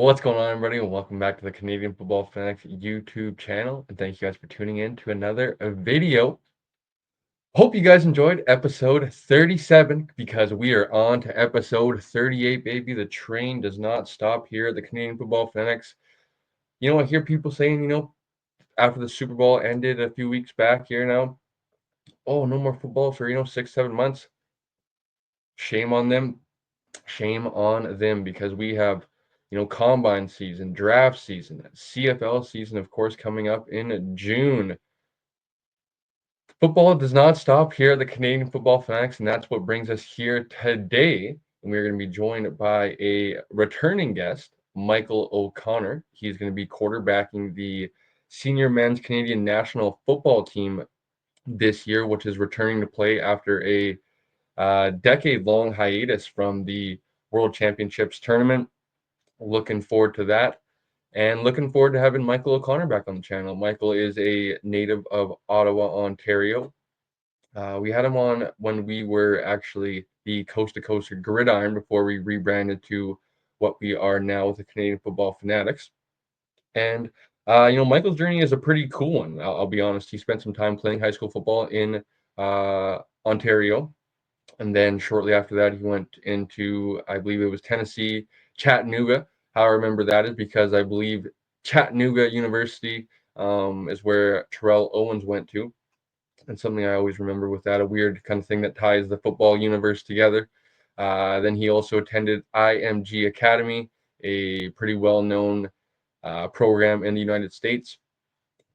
What's going on, everybody? And welcome back to the Canadian Football Fanatics YouTube channel. And thank you guys for tuning in to another video. Hope you guys enjoyed episode 37 because we are on to episode 38, baby. The train does not stop here at the Canadian Football Fanatics. I hear people saying, after the Super Bowl ended a few weeks back here now, oh, no more football for, 6, 7 months. Shame on them. Shame on them because we have, combine season, draft season, CFL season, of course, coming up in June. Football does not stop here at the Canadian Football Fanatics, and that's what brings us here today. And we're going to be joined by a returning guest, Michael O'Connor. He's going to be quarterbacking the senior men's Canadian national football team this year, which is returning to play after a decade-long hiatus from the World Championships tournament. Looking forward to that. And looking forward to having Michael O'Connor back on the channel. Michael is a native of Ottawa, Ontario. We had him on when we were actually the Coast to Coast Gridiron before we rebranded to what we are now with the Canadian Football Fanatics. And, Michael's journey is a pretty cool one. I'll be honest. He spent some time playing high school football in Ontario. And then shortly after that, he went into, I believe it was Tennessee, Chattanooga. How I remember that is because I believe Chattanooga University is where Terrell Owens went to. And something I always remember with that, a weird kind of thing that ties the football universe together. Then he also attended IMG Academy, a pretty well-known program in the United States.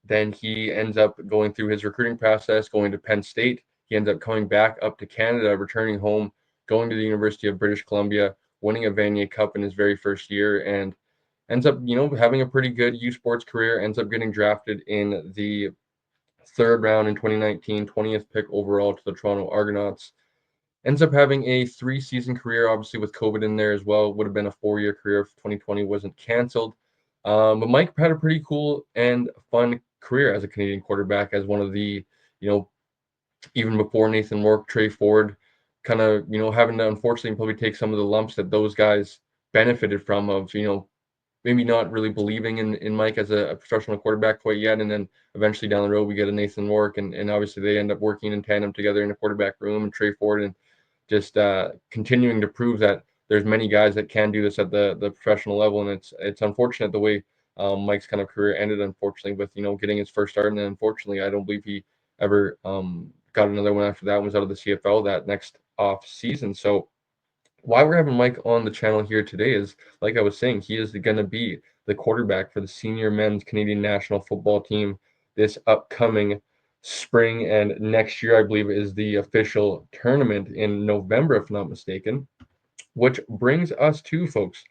Then he ends up going through his recruiting process, going to Penn State. He ends up coming back up to Canada, returning home, going to the University of British Columbia, winning a Vanier Cup in his very first year, and ends up, having a pretty good U Sports career, ends up getting drafted in the third round in 2019, 20th pick overall to the Toronto Argonauts. Ends up having a 3-season career, obviously with COVID in there as well. Would have been a 4-year career if 2020 wasn't canceled. But Mike had a pretty cool and fun career as a Canadian quarterback, as one of the, even before Nathan Rourke, Trey Ford, kind of, having to unfortunately probably take some of the lumps that those guys benefited from of, maybe not really believing in Mike as a professional quarterback quite yet. And then eventually down the road, we get a Nathan Rourke, and obviously they end up working in tandem together in a quarterback room, and Trey Ford, and just continuing to prove that there's many guys that can do this at the professional level. And it's unfortunate the way Mike's kind of career ended, unfortunately, with, getting his first start. And then unfortunately, I don't believe he ever got another one after that. One was out of the CFL that next off season. So why we're having Mike on the channel here today is, like I was saying, he is going to be the quarterback for the senior men's Canadian national football team this upcoming spring. And next year, I believe, is the official tournament in November, if not mistaken. Which brings us to, folks,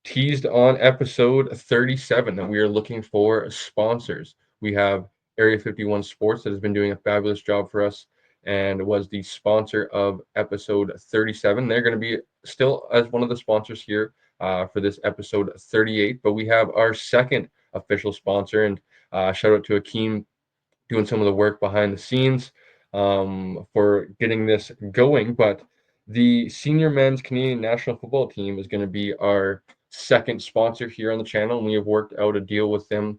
teased on episode 37 that we are looking for sponsors. We have Area 51 Sports that has been doing a fabulous job for us and was the sponsor of episode 37. They're going to be still as one of the sponsors here for this episode 38, but we have our second official sponsor, and shout out to Akeem doing some of the work behind the scenes for getting this going. But the senior men's Canadian national football team is going to be our second sponsor here on the channel, and we have worked out a deal with them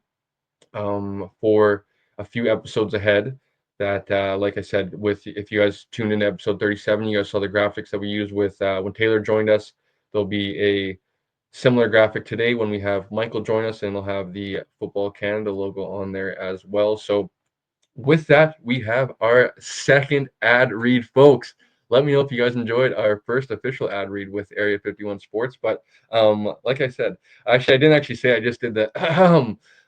for a few episodes ahead. That, like I said, if you guys tuned into episode 37, you guys saw the graphics that we used with when Taylor joined us. There'll be a similar graphic today when we have Michael join us, and they'll have the Football Canada logo on there as well. So with that, we have our second ad read, folks. Let me know if you guys enjoyed our first official ad read with Area 51 Sports. But like I said, actually, I didn't actually say, I just did the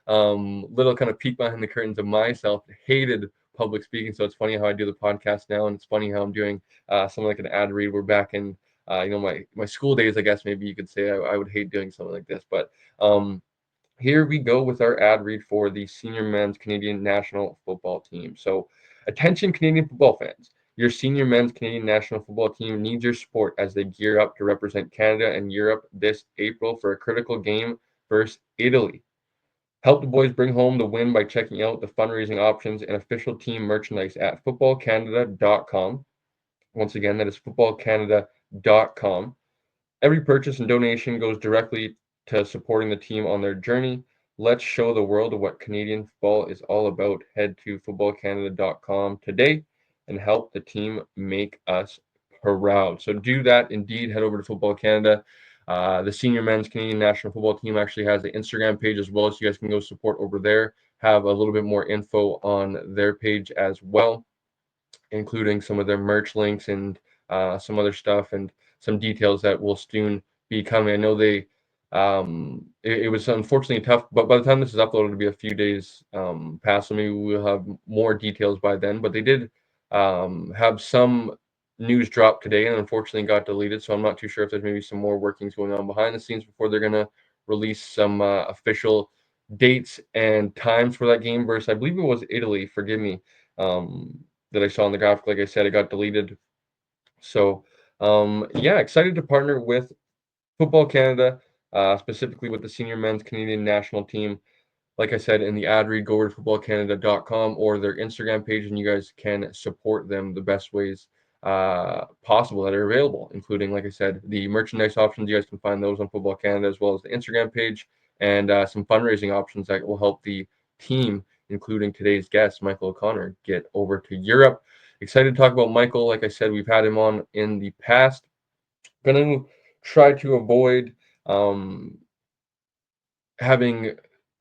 little kind of peek behind the curtains of myself. Hated public speaking, so it's funny how I do the podcast now, and it's funny how I'm doing something like an ad read. We're back in, my school days, I guess maybe you could say. I would hate doing something like this, but here we go with our ad read for the senior men's Canadian national football team. So, attention, Canadian football fans. Your senior men's Canadian national football team needs your support as they gear up to represent Canada and Europe this April for a critical game versus Italy. Help the boys bring home the win by checking out the fundraising options and official team merchandise at footballcanada.com. Once again, that is footballcanada.com. Every purchase and donation goes directly to supporting the team on their journey. Let's show the world what Canadian football is all about. Head to footballcanada.com today and help the team make us proud. So do that indeed. Head over to Football Canada. The senior men's Canadian national football team actually has an Instagram page as well, so you guys can go support over there. Have a little bit more info on their page as well, including some of their merch links and some other stuff and some details that will soon be coming. I know it was unfortunately tough, but by the time this is uploaded, it'll be a few days past, so maybe we'll have more details by then. But they did have some news drop today, and unfortunately got deleted. So I'm not too sure if there's maybe some more workings going on behind the scenes before they're gonna release some official dates and times for that game versus, I believe it was Italy. Forgive me. That I saw in the graphic. Like I said, it got deleted. So, yeah, excited to partner with Football Canada, specifically with the senior men's Canadian national team. Like I said in the ad read, go over to footballcanada.com or their Instagram page, and you guys can support them the best ways possible that are available, including, like I said, the merchandise options. You guys can find those on Football Canada as well as the Instagram page, and some fundraising options that will help the team, including today's guest, Michael O'Connor, get over to Europe. Excited to talk about Michael. Like I said, we've had him on in the past. Going to try to avoid having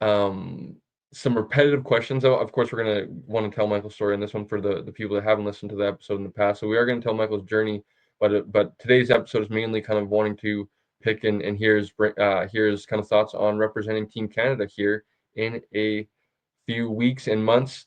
some repetitive questions. Of course, we're going to want to tell Michael's story in this one for the people that haven't listened to the episode in the past. So we are going to tell Michael's journey, but today's episode is mainly kind of wanting to pick and here's kind of thoughts on representing Team Canada here in a few weeks and months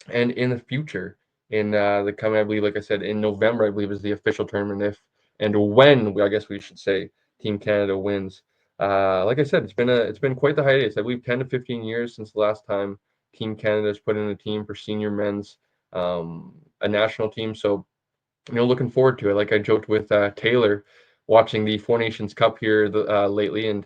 and in the future. In the coming, I believe, like I said, in November, I believe is the official tournament. If and when, I guess we should say, Team Canada wins. Like I said, it's been quite the hiatus. I believe 10 to 15 years since the last time Team Canada has put in a team for senior men's, a national team. So, looking forward to it. Like I joked with Taylor, watching the Four Nations Cup here lately, and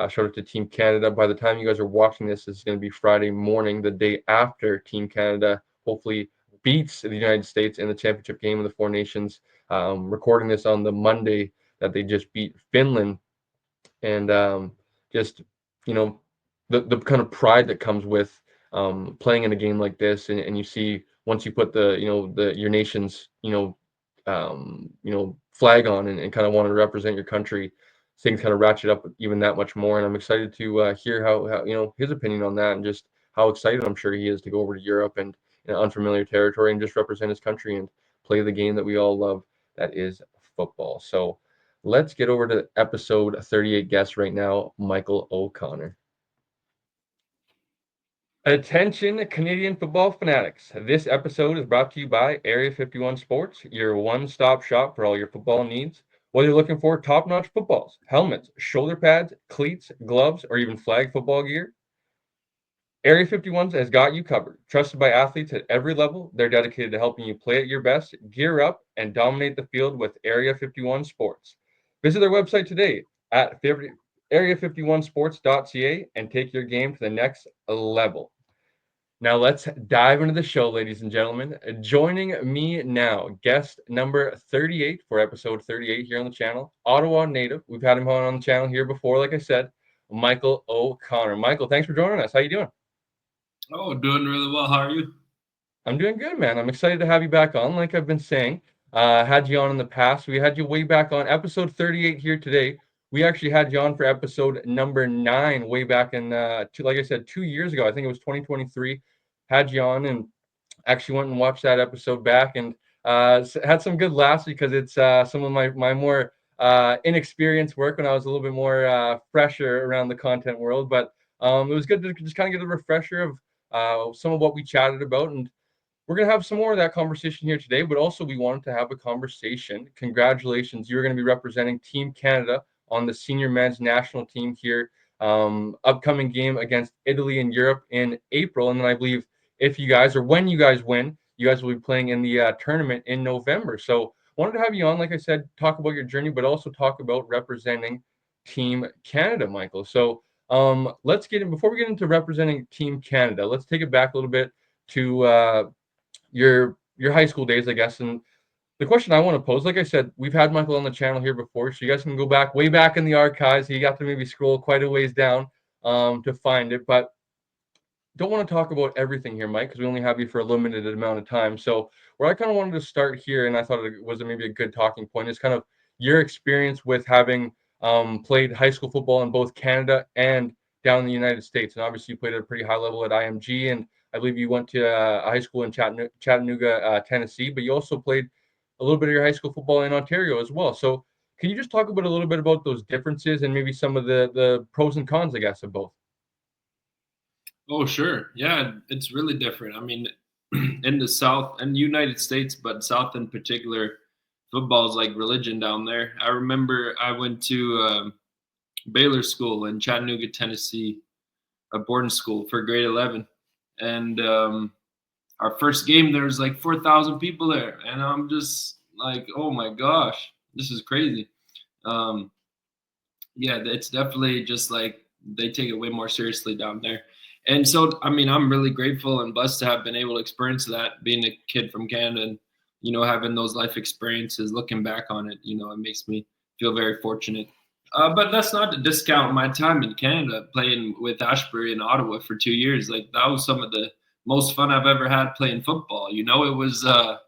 shout out to Team Canada. By the time you guys are watching this, it's going to be Friday morning, the day after Team Canada hopefully beats the United States in the championship game of the Four Nations. Recording this on the Monday that they just beat Finland, and just the kind of pride that comes with playing in a game like this, and you see once you put your nation's flag on and kind of want to represent your country, things kind of ratchet up even that much more. And I'm excited to hear how his opinion on that, and just how excited I'm sure he is to go over to Europe and unfamiliar territory and just represent his country and play the game that we all love, that is football. So let's get over to episode 38 guest right now, Michael O'Connor. Attention, Canadian football fanatics. This episode is brought to you by Area 51 Sports, your one-stop shop for all your football needs. Whether you're looking for top-notch footballs, helmets, shoulder pads, cleats, gloves, or even flag football gear, Area 51 has got you covered. Trusted by athletes at every level, they're dedicated to helping you play at your best, gear up, and dominate the field with Area 51 Sports. Visit their website today at area51sports.ca and take your game to the next level. Now let's dive into the show, ladies and gentlemen. Joining me now, guest number 38 for episode 38 here on the channel, Ottawa native. We've had him on the channel here before, like I said, Michael O'Connor. Michael, thanks for joining us. How you doing? Oh, doing really well. How are you? I'm doing good, man. I'm excited to have you back on. Like I've been saying, had you on in the past. We had you way back on episode 38 here today. We actually had you on for episode number 9 way back in, like I said, 2 years ago. I think it was 2023. Had you on and actually went and watched that episode back, and had some good laughs because it's some of my more inexperienced work when I was a little bit more fresher around the content world. But it was good to just kind of get a refresher of some of what we chatted about, and we're going to have some more of that conversation here today, but also we wanted to have a conversation. Congratulations. You're going to be representing Team Canada on the senior men's national team here. Upcoming game against Italy in Europe in April. And then I believe if you guys, or when you guys win, you guys will be playing in the tournament in November. So wanted to have you on, like I said, talk about your journey, but also talk about representing Team Canada, Michael. So let's get in, before we get into representing Team Canada, let's take it back a little bit to your high school days, I guess, and the question I want to pose, like I said, we've had Michael on the channel here before, so you guys can go back way back in the archives. You got to maybe scroll quite a ways down to find it, but don't want to talk about everything here, Mike, because we only have you for a limited amount of time. So where I kind of wanted to start here, and I thought it was maybe a good talking point, is kind of your experience with having played high school football in both Canada and down in the United States. And obviously, you played at a pretty high level at IMG, and I believe you went to a high school in Chattanooga, Tennessee, but you also played a little bit of your high school football in Ontario as well. So can you just talk about a little bit about those differences and maybe some of the pros and cons, I guess, of both? Oh, sure. Yeah, it's really different. I mean, in the South and United States, but South in particular, football is like religion down there. I remember I went to Baylor School in Chattanooga, Tennessee, a boarding school for grade 11. And our first game, there was like 4,000 people there. And I'm just like, oh my gosh, this is crazy. Um, yeah, it's definitely just like they take it way more seriously down there. And so, I mean, I'm really grateful and blessed to have been able to experience that being a kid from Canada and, having those life experiences, looking back on it, it makes me feel very fortunate. But that's not to discount my time in Canada playing with Ashbury in Ottawa for 2 years. Like that was some of the most fun I've ever had playing football. It was the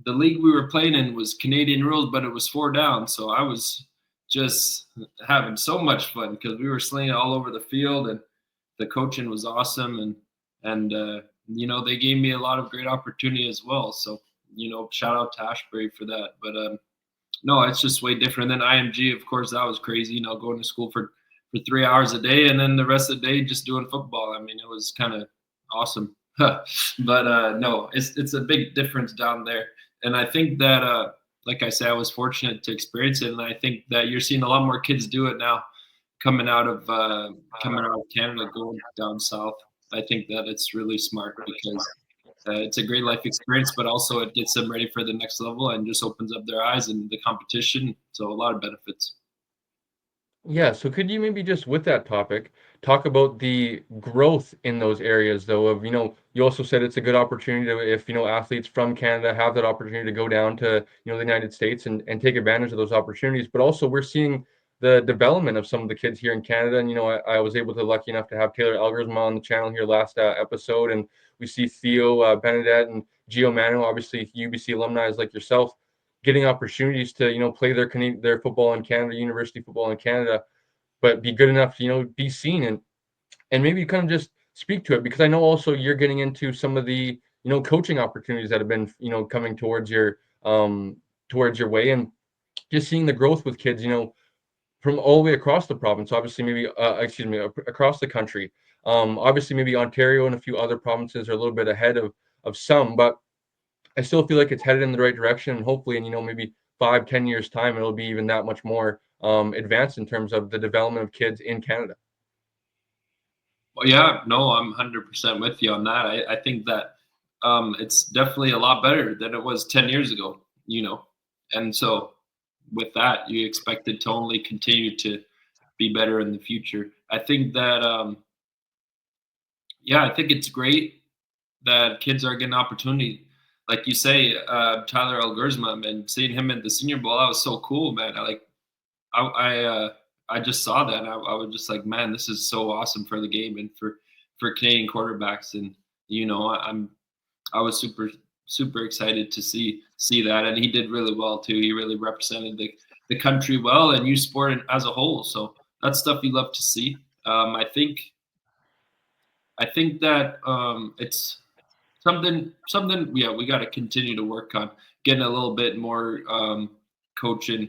league we were playing in was Canadian rules, but it was 4 down. So I was just having so much fun because we were slinging it all over the field, and the coaching was awesome, and they gave me a lot of great opportunity as well. So shout out to Ashbury for that. But no, it's just way different than IMG. Of course, that was crazy. Going to school for 3 hours a day, and then the rest of the day just doing football. I mean, it was kind of awesome. But no, it's a big difference down there. And I think that, like I said, I was fortunate to experience it, and I think that you're seeing a lot more kids do it now, coming out of Canada, going down south. I think that it's really smart because it's a great life experience, but also it gets them ready for the next level and just opens up their eyes and the competition. So a lot of benefits. Yeah, so could you maybe just with that topic talk about the growth in those areas though of, you also said it's a good opportunity to if, athletes from Canada have that opportunity to go down to, the United States and take advantage of those opportunities, but also we're seeing the development of some of the kids here in Canada. And, I was able to lucky enough to have Taylor Elgersma on the channel here last episode, and we see Theo Benedette and Gio Manu, obviously UBC alumni like yourself, getting opportunities to play their football in Canada, university football in Canada, but be good enough to be seen and maybe kind of just speak to it, because I know also you're getting into some of the coaching opportunities that have been coming towards your way, and just seeing the growth with kids from all the way across the province, obviously maybe across the country. Obviously maybe Ontario and a few other provinces are a little bit ahead of some, but I still feel like it's headed in the right direction. And hopefully, in maybe 5-10 years time, it'll be even that much more advanced in terms of the development of kids in Canada. Well, yeah, no, I'm 100% with you on that. I think that it's definitely a lot better than it was 10 years ago. And so with that, you expect it to only continue to be better in the future. I think that, yeah, I think it's great that kids are getting opportunity. Like you say, Tyler Elgersma, and seeing him at the Senior Bowl, that was so cool, man. I just saw that, and I was just like, man, this is so awesome for the game and for Canadian quarterbacks. And I was super excited to see that, and he did really well too. He really represented the country well and youth sport as a whole. So that's stuff you love to see. I think that it's something yeah, we got to continue to work on getting a little bit more coaching,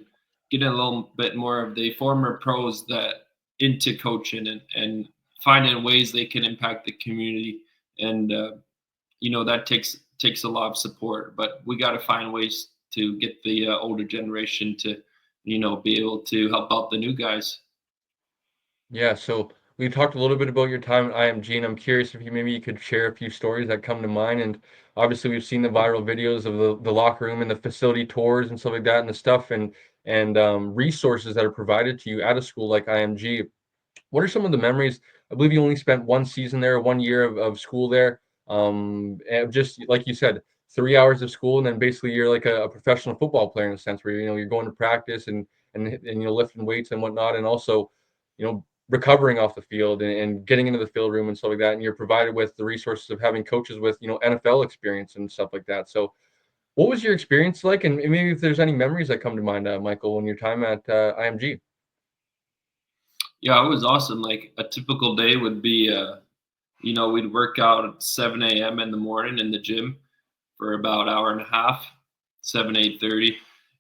getting a little bit more of the former pros that into coaching and finding ways they can impact the community. And that takes a lot of support, but we got to find ways to get the older generation to be able to help out the new guys. Yeah, so we talked a little bit about your time at IMG, and I'm curious if you could share a few stories that come to mind. And obviously, we've seen the viral videos of the locker room and the facility tours and stuff like that, and the stuff and resources that are provided to you at a school like IMG. What are some of the memories? I believe you only spent one season there, 1 year of school there. And just like you said, 3 hours of school, and then basically you're like a professional football player in a sense, where you're going to practice and lifting weights and whatnot, and also recovering off the field and getting into the field room and stuff like that. And you're provided with the resources of having coaches with NFL experience and stuff like that. So what was your experience like, and maybe if there's any memories that come to mind, Michael, when your time at IMG? Yeah, it was awesome. Like a typical day would be, we'd work out at 7 a.m. in the morning in the gym for about an hour and a half, 8:30,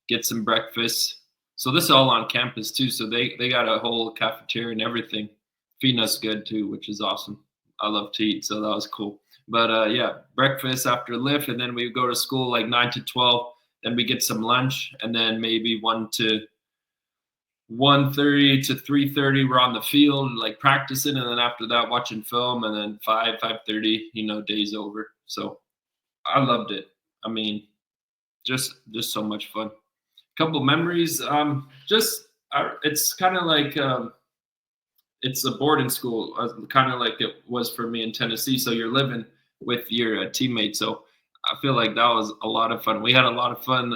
get some breakfast. So this is all on campus too. So they got a whole cafeteria and everything, feeding us good too, which is awesome. I love to eat, so that was cool. But yeah, breakfast after lift, and then we go to school like 9 to 12. Then we get some lunch, and then maybe 1:30 to 3:30 we're on the field like practicing, and then after that watching film, and then 5:30 day's over. So I loved it. I mean, just so much fun. Couple memories. It's kind of like it's a boarding school, kind of like it was for me in Tennessee. So you're living with your teammates. So I feel like that was a lot of fun. We had a lot of fun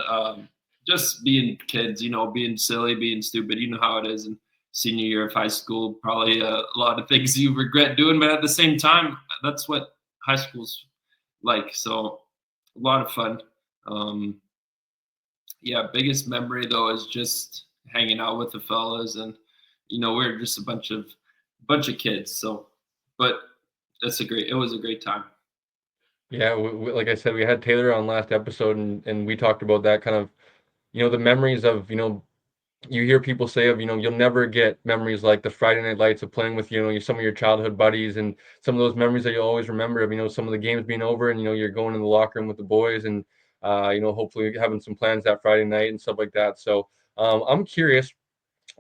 just being kids, being silly, being stupid. You know how it is in senior year of high school. Probably a lot of things you regret doing, but at the same time, that's what high school's like. So a lot of fun. Yeah, biggest memory though is just hanging out with the fellas, and we're just a bunch of kids. So, but it was a great time. Yeah, like I said, we had Taylor on last episode, and we talked about that kind of, the memories of, you hear people say of, you'll never get memories like the Friday night lights of playing with, some of your childhood buddies, and some of those memories that you'll always remember of, some of the games being over, and, you're going in the locker room with the boys, and, hopefully having some plans that Friday night and stuff like that. So I'm curious,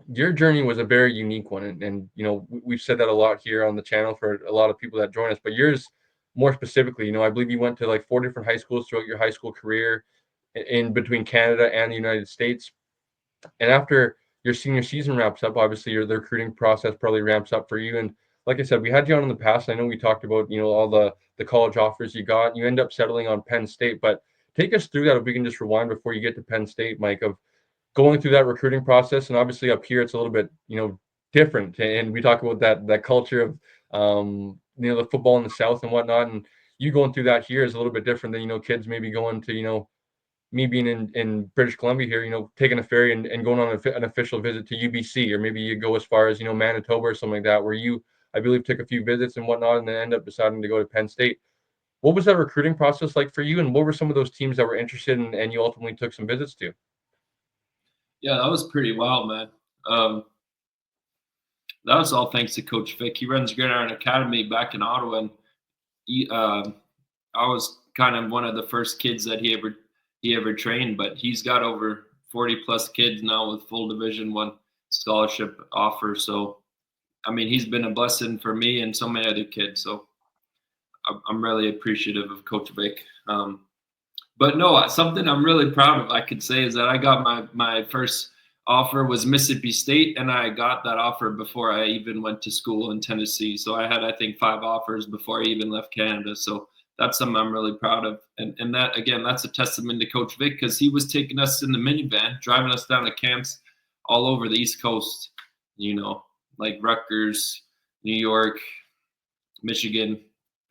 your journey was a very unique one, and we've said that a lot here on the channel for a lot of people that join us, but yours more specifically, I believe you went to like 4 different high schools throughout your high school career in between Canada and the United States. And after your senior season wraps up, obviously the recruiting process probably ramps up for you. And like I said, we had you on in the past. I know we talked about, all the college offers you got. You end up settling on Penn State, but take us through that if we can just rewind before you get to Penn State, Mike, of going through that recruiting process. And obviously up here it's a little bit, different. And we talk about that culture of the football in the South and whatnot. And you going through that here is a little bit different than, kids maybe going to, me being in British Columbia here, taking a ferry and going on an official visit to UBC, or maybe you go as far as, Manitoba or something like that, where you, I believe, took a few visits and whatnot, and then end up deciding to go to Penn State. What was that recruiting process like for you? And what were some of those teams that were interested in, and you ultimately took some visits to? Yeah, that was pretty wild, man. That was all thanks to Coach Vic. He runs Gridiron Academy back in Ottawa, and I was kind of one of the first kids that he ever trained, but he's got over 40 plus kids now with full Division I scholarship offer. So, I mean, he's been a blessing for me and so many other kids. So I'm really appreciative of Coach Vic. But no, something I'm really proud of, I could say, is that I got my first offer was Mississippi State, and I got that offer before I even went to school in Tennessee. So I had, I think, 5 offers before I even left Canada. So that's something I'm really proud of. And that, again, that's a testament to Coach Vic, because he was taking us in the minivan, driving us down to camps all over the East Coast, like Rutgers, New York, Michigan,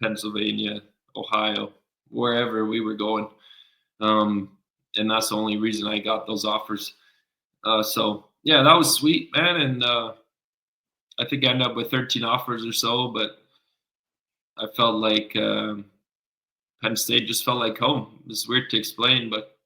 Pennsylvania, Ohio, wherever we were going. And that's the only reason I got those offers. So, yeah, that was sweet, man. And I think I ended up with 13 offers or so, but I felt like Penn State just felt like home. It's weird to explain, but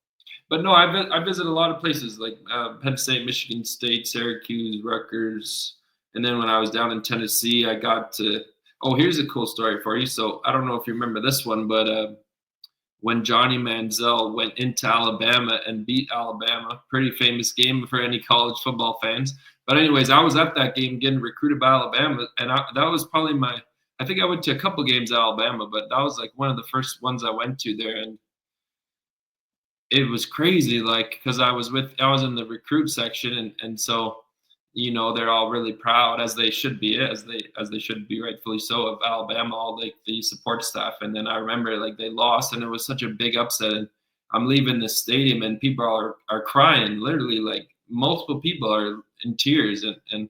no, I visited a lot of places like Penn State, Michigan State, Syracuse, Rutgers, and then when I was down in Tennessee, I got to. Oh, here's a cool story for you. So I don't know if you remember this one, but when Johnny Manziel went into Alabama and beat Alabama, pretty famous game for any college football fans. But anyways, I was at that game getting recruited by Alabama, and that was probably I think I went to a couple games at Alabama, but that was like one of the first ones I went to there, and it was crazy, like, because I was in the recruit section, and so they're all really proud, as they should be, as they should be, rightfully so, of Alabama, all like the support staff. And then I remember like they lost, and it was such a big upset. And I'm leaving the stadium, and people are crying, literally, like multiple people are in tears, and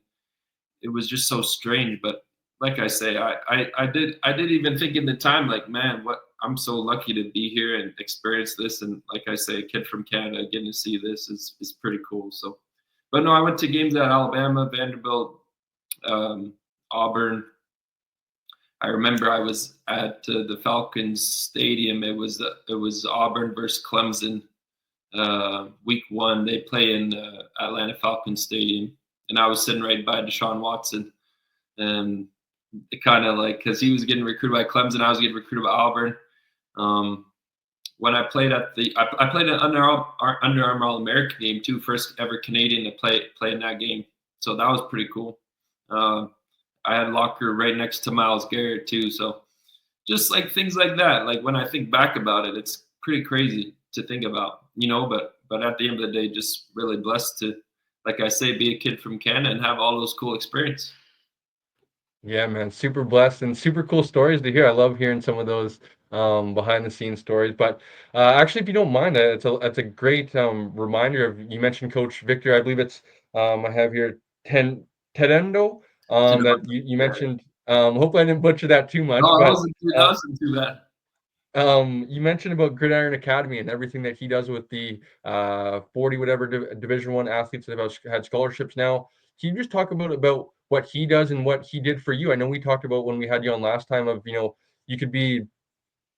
it was just so strange. But like I say, I did even think in the time, like, man, what I'm so lucky to be here and experience this. And like I say, a kid from Canada getting to see this is pretty cool. So, but no, I went to games at Alabama, Vanderbilt, um, Auburn. I remember I was at the Falcons Stadium. It was Auburn versus Clemson, week 1. They play in Atlanta Falcons Stadium, and I was sitting right by Deshaun Watson, and it kind of like, because he was getting recruited by Clemson, I was getting recruited by Auburn. Um, when I played I played an Under Armour All American game too, first ever Canadian to play in that game. So that was pretty cool. Uh, I had a locker right next to Myles Garrett too. So just like things like that. Like when I think back about it, it's pretty crazy to think about, But at the end of the day, just really blessed to, like I say, be a kid from Canada and have all those cool experiences. Yeah, man, super blessed and super cool stories to hear. I love hearing some of those behind the scenes stories. But actually, if you don't mind, it's a great reminder of, you mentioned Coach Victor. I believe it's I have here Tedendo that you mentioned. Hopefully, I didn't butcher that too No, much, that but wasn't too, that uh, wasn't too bad. you mentioned about Gridiron Academy and everything that he does with the 40 whatever Division One athletes that have had scholarships now. Can you just talk about what he does and what he did for you? I know we talked about when we had you on last time of, you could be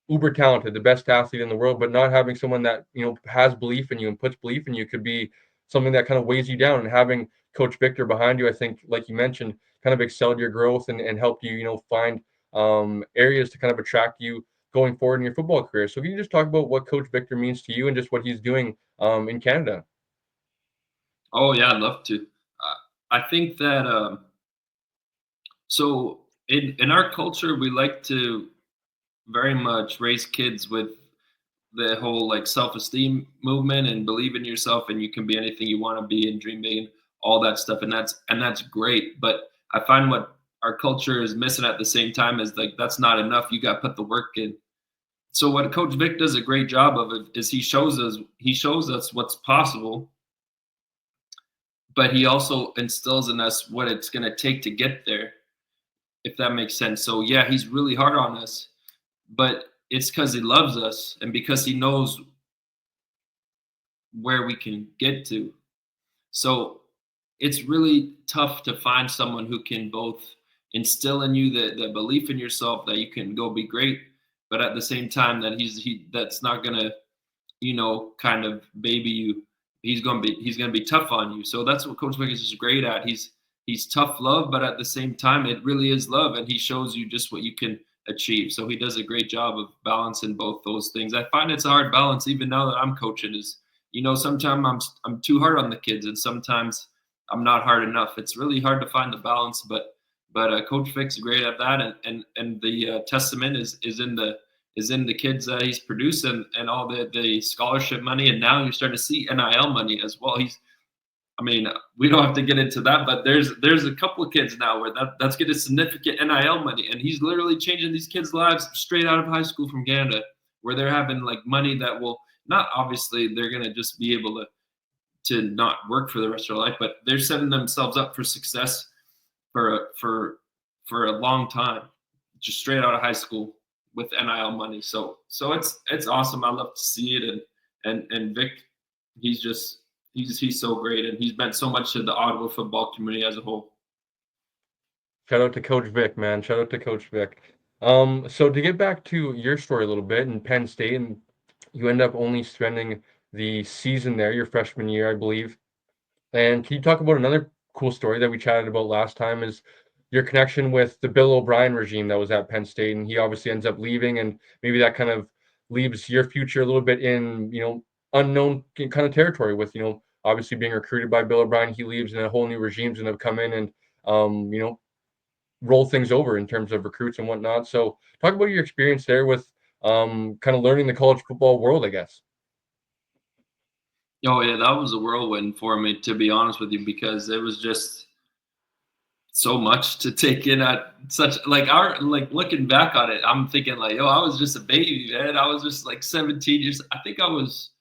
uber talented, the best athlete in the world, but not having someone that, has belief in you and puts belief in you could be something that kind of weighs you down. And having Coach Victor behind you, I think, like you mentioned, kind of excelled your growth and helped you, find areas to kind of attract you going forward in your football career. So can you just talk about what Coach Victor means to you and just what he's doing in Canada? Oh yeah, I'd love to. I think that so in our culture, we like to very much raise kids with the whole like self-esteem movement and believe in yourself, and you can be anything you want to be and dream big and all that stuff, and that's great. But I find what our culture is missing at the same time is like that's not enough. You got to put the work in. So what Coach Vic does a great job of it is he shows us what's possible, but he also instills in us what it's going to take to get there, if that makes sense. So yeah, he's really hard on us, but it's because he loves us and because he knows where we can get to. So it's really tough to find someone who can both instill in you the belief in yourself that you can go be great, but at the same time that that's not gonna, kind of baby you. He's gonna be tough on you. So that's what Coach Wiggins is great at. He's tough love, but at the same time, it really is love, and he shows you just what you can achieve. So he does a great job of balancing both those things. I find it's a hard balance, even now that I'm coaching. Is sometimes I'm too hard on the kids, and sometimes I'm not hard enough. It's really hard to find the balance, but Coach Vic's great at that, and the testament is in the kids that he's producing and all the scholarship money, and now you're starting to see NIL money as well. I mean, we don't have to get into that, but there's a couple of kids now where that's getting significant NIL money, and he's literally changing these kids' lives straight out of high school from Canada, where they're having like money that will not, obviously they're gonna just be able to not work for the rest of their life, but they're setting themselves up for success for a long time, just straight out of high school with NIL money. So it's awesome. I love to see it, and Vic, he's just he's so great, and he's meant so much to the Ottawa football community as a whole. Shout out to Coach Vic, man. Shout out to Coach Vic. So to get back to your story a little bit in Penn State, and you end up only spending the season there, your freshman year, I believe. And can you talk about another cool story that we chatted about last time is your connection with the Bill O'Brien regime that was at Penn State, and he obviously ends up leaving, and maybe that kind of leaves your future a little bit in, unknown kind of territory with, obviously being recruited by Bill O'Brien, he leaves and a whole new regime's going to come in and, roll things over in terms of recruits and whatnot. So talk about your experience there with kind of learning the college football world, I guess. Oh yeah, that was a whirlwind for me, to be honest with you, because it was just so much to take in at such like looking back on it, I'm thinking like, yo, I was just a baby, man. I was just like 17 years. I think I was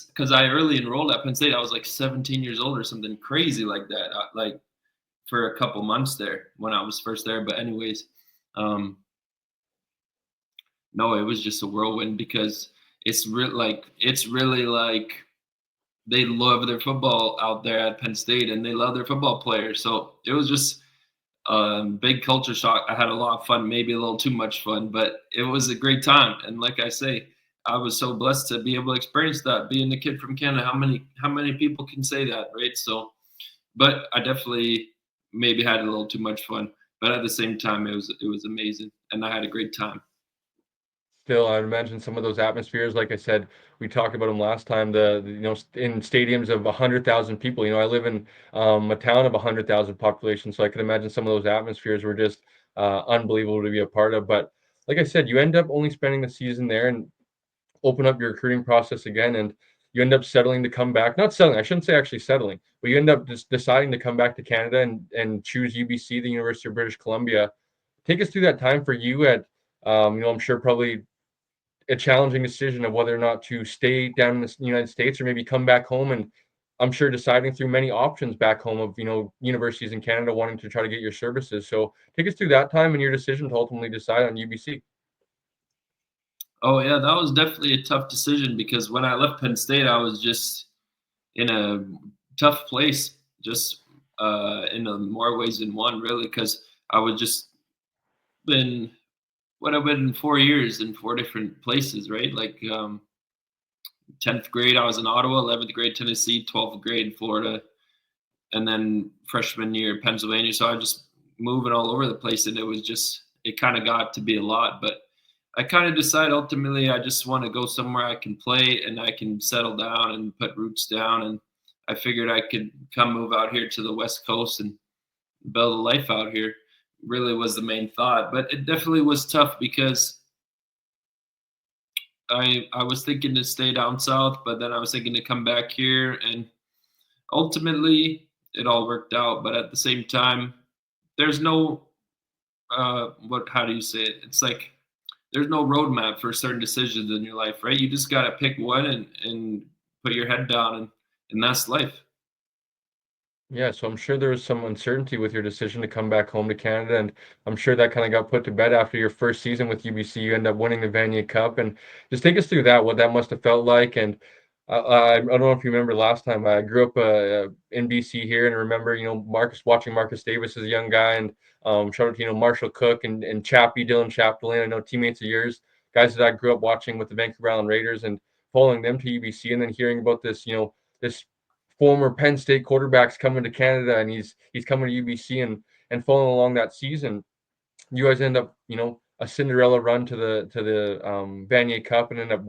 because I early enrolled at Penn State. I was like 17 years old or something crazy like that. Like for a couple months there when I was first there. But anyways, um, no, it was just a whirlwind because it's really like they love their football out there at Penn State and they love their football players. So it was just big culture shock. I had a lot of fun, maybe a little too much fun, but it was a great time. And like I say, I was so blessed to be able to experience that. Being a kid from Canada, how many people can say that, right? So, but I definitely maybe had a little too much fun. But at the same time, it was amazing, and I had a great time. Still, I imagine some of those atmospheres, like I said, we talked about them last time, in stadiums of 100,000 people. I live in a town of 100,000 population, so I can imagine some of those atmospheres were just unbelievable to be a part of. But like I said, you end up only spending the season there and open up your recruiting process again, and you end up settling to come back. Not settling, I shouldn't say actually settling, but you end up just deciding to come back to Canada and choose UBC, the University of British Columbia. Take us through that time for you at, I'm sure probably a challenging decision of whether or not to stay down in the United States or maybe come back home. And I'm sure deciding through many options back home of, universities in Canada wanting to try to get your services. So take us through that time and your decision to ultimately decide on UBC. Oh yeah, that was definitely a tough decision because when I left Penn State, I was just in a tough place, just in more ways than one, really, because I was just been what I've been 4 years in four different places, right? Like 10th grade, I was in Ottawa, 11th grade, Tennessee, 12th grade, Florida, and then freshman year, Pennsylvania. So I was just moving all over the place, and it kind of got to be a lot. But I kind of decided ultimately I just want to go somewhere I can play and I can settle down and put roots down. And I figured I could come move out here to the West Coast and build a life out here. Really was the main thought, but it definitely was tough because I was thinking to stay down south, but then I was thinking to come back here, and ultimately it all worked out. But at the same time, there's no what how do you say it? It's like there's no roadmap for certain decisions in your life, right? You just gotta pick one and put your head down, and that's life. Yeah, so I'm sure there was some uncertainty with your decision to come back home to Canada, and I'm sure that kind of got put to bed after your first season with UBC. You end up winning the Vanier Cup, and just take us through that, what that must have felt like. And I don't know if you remember last time I grew up in BC here, and I remember watching Marcus Davis as a young guy, and shout out to Marshall Cook and Chappie, Dylan Chapdelaine. I know teammates of yours, guys that I grew up watching with the Vancouver Island Raiders, and following them to UBC, and then hearing about this former Penn State quarterbacks coming to Canada, and he's coming to UBC and following along that season. You guys end up, a Cinderella run to the Vanier Cup and end up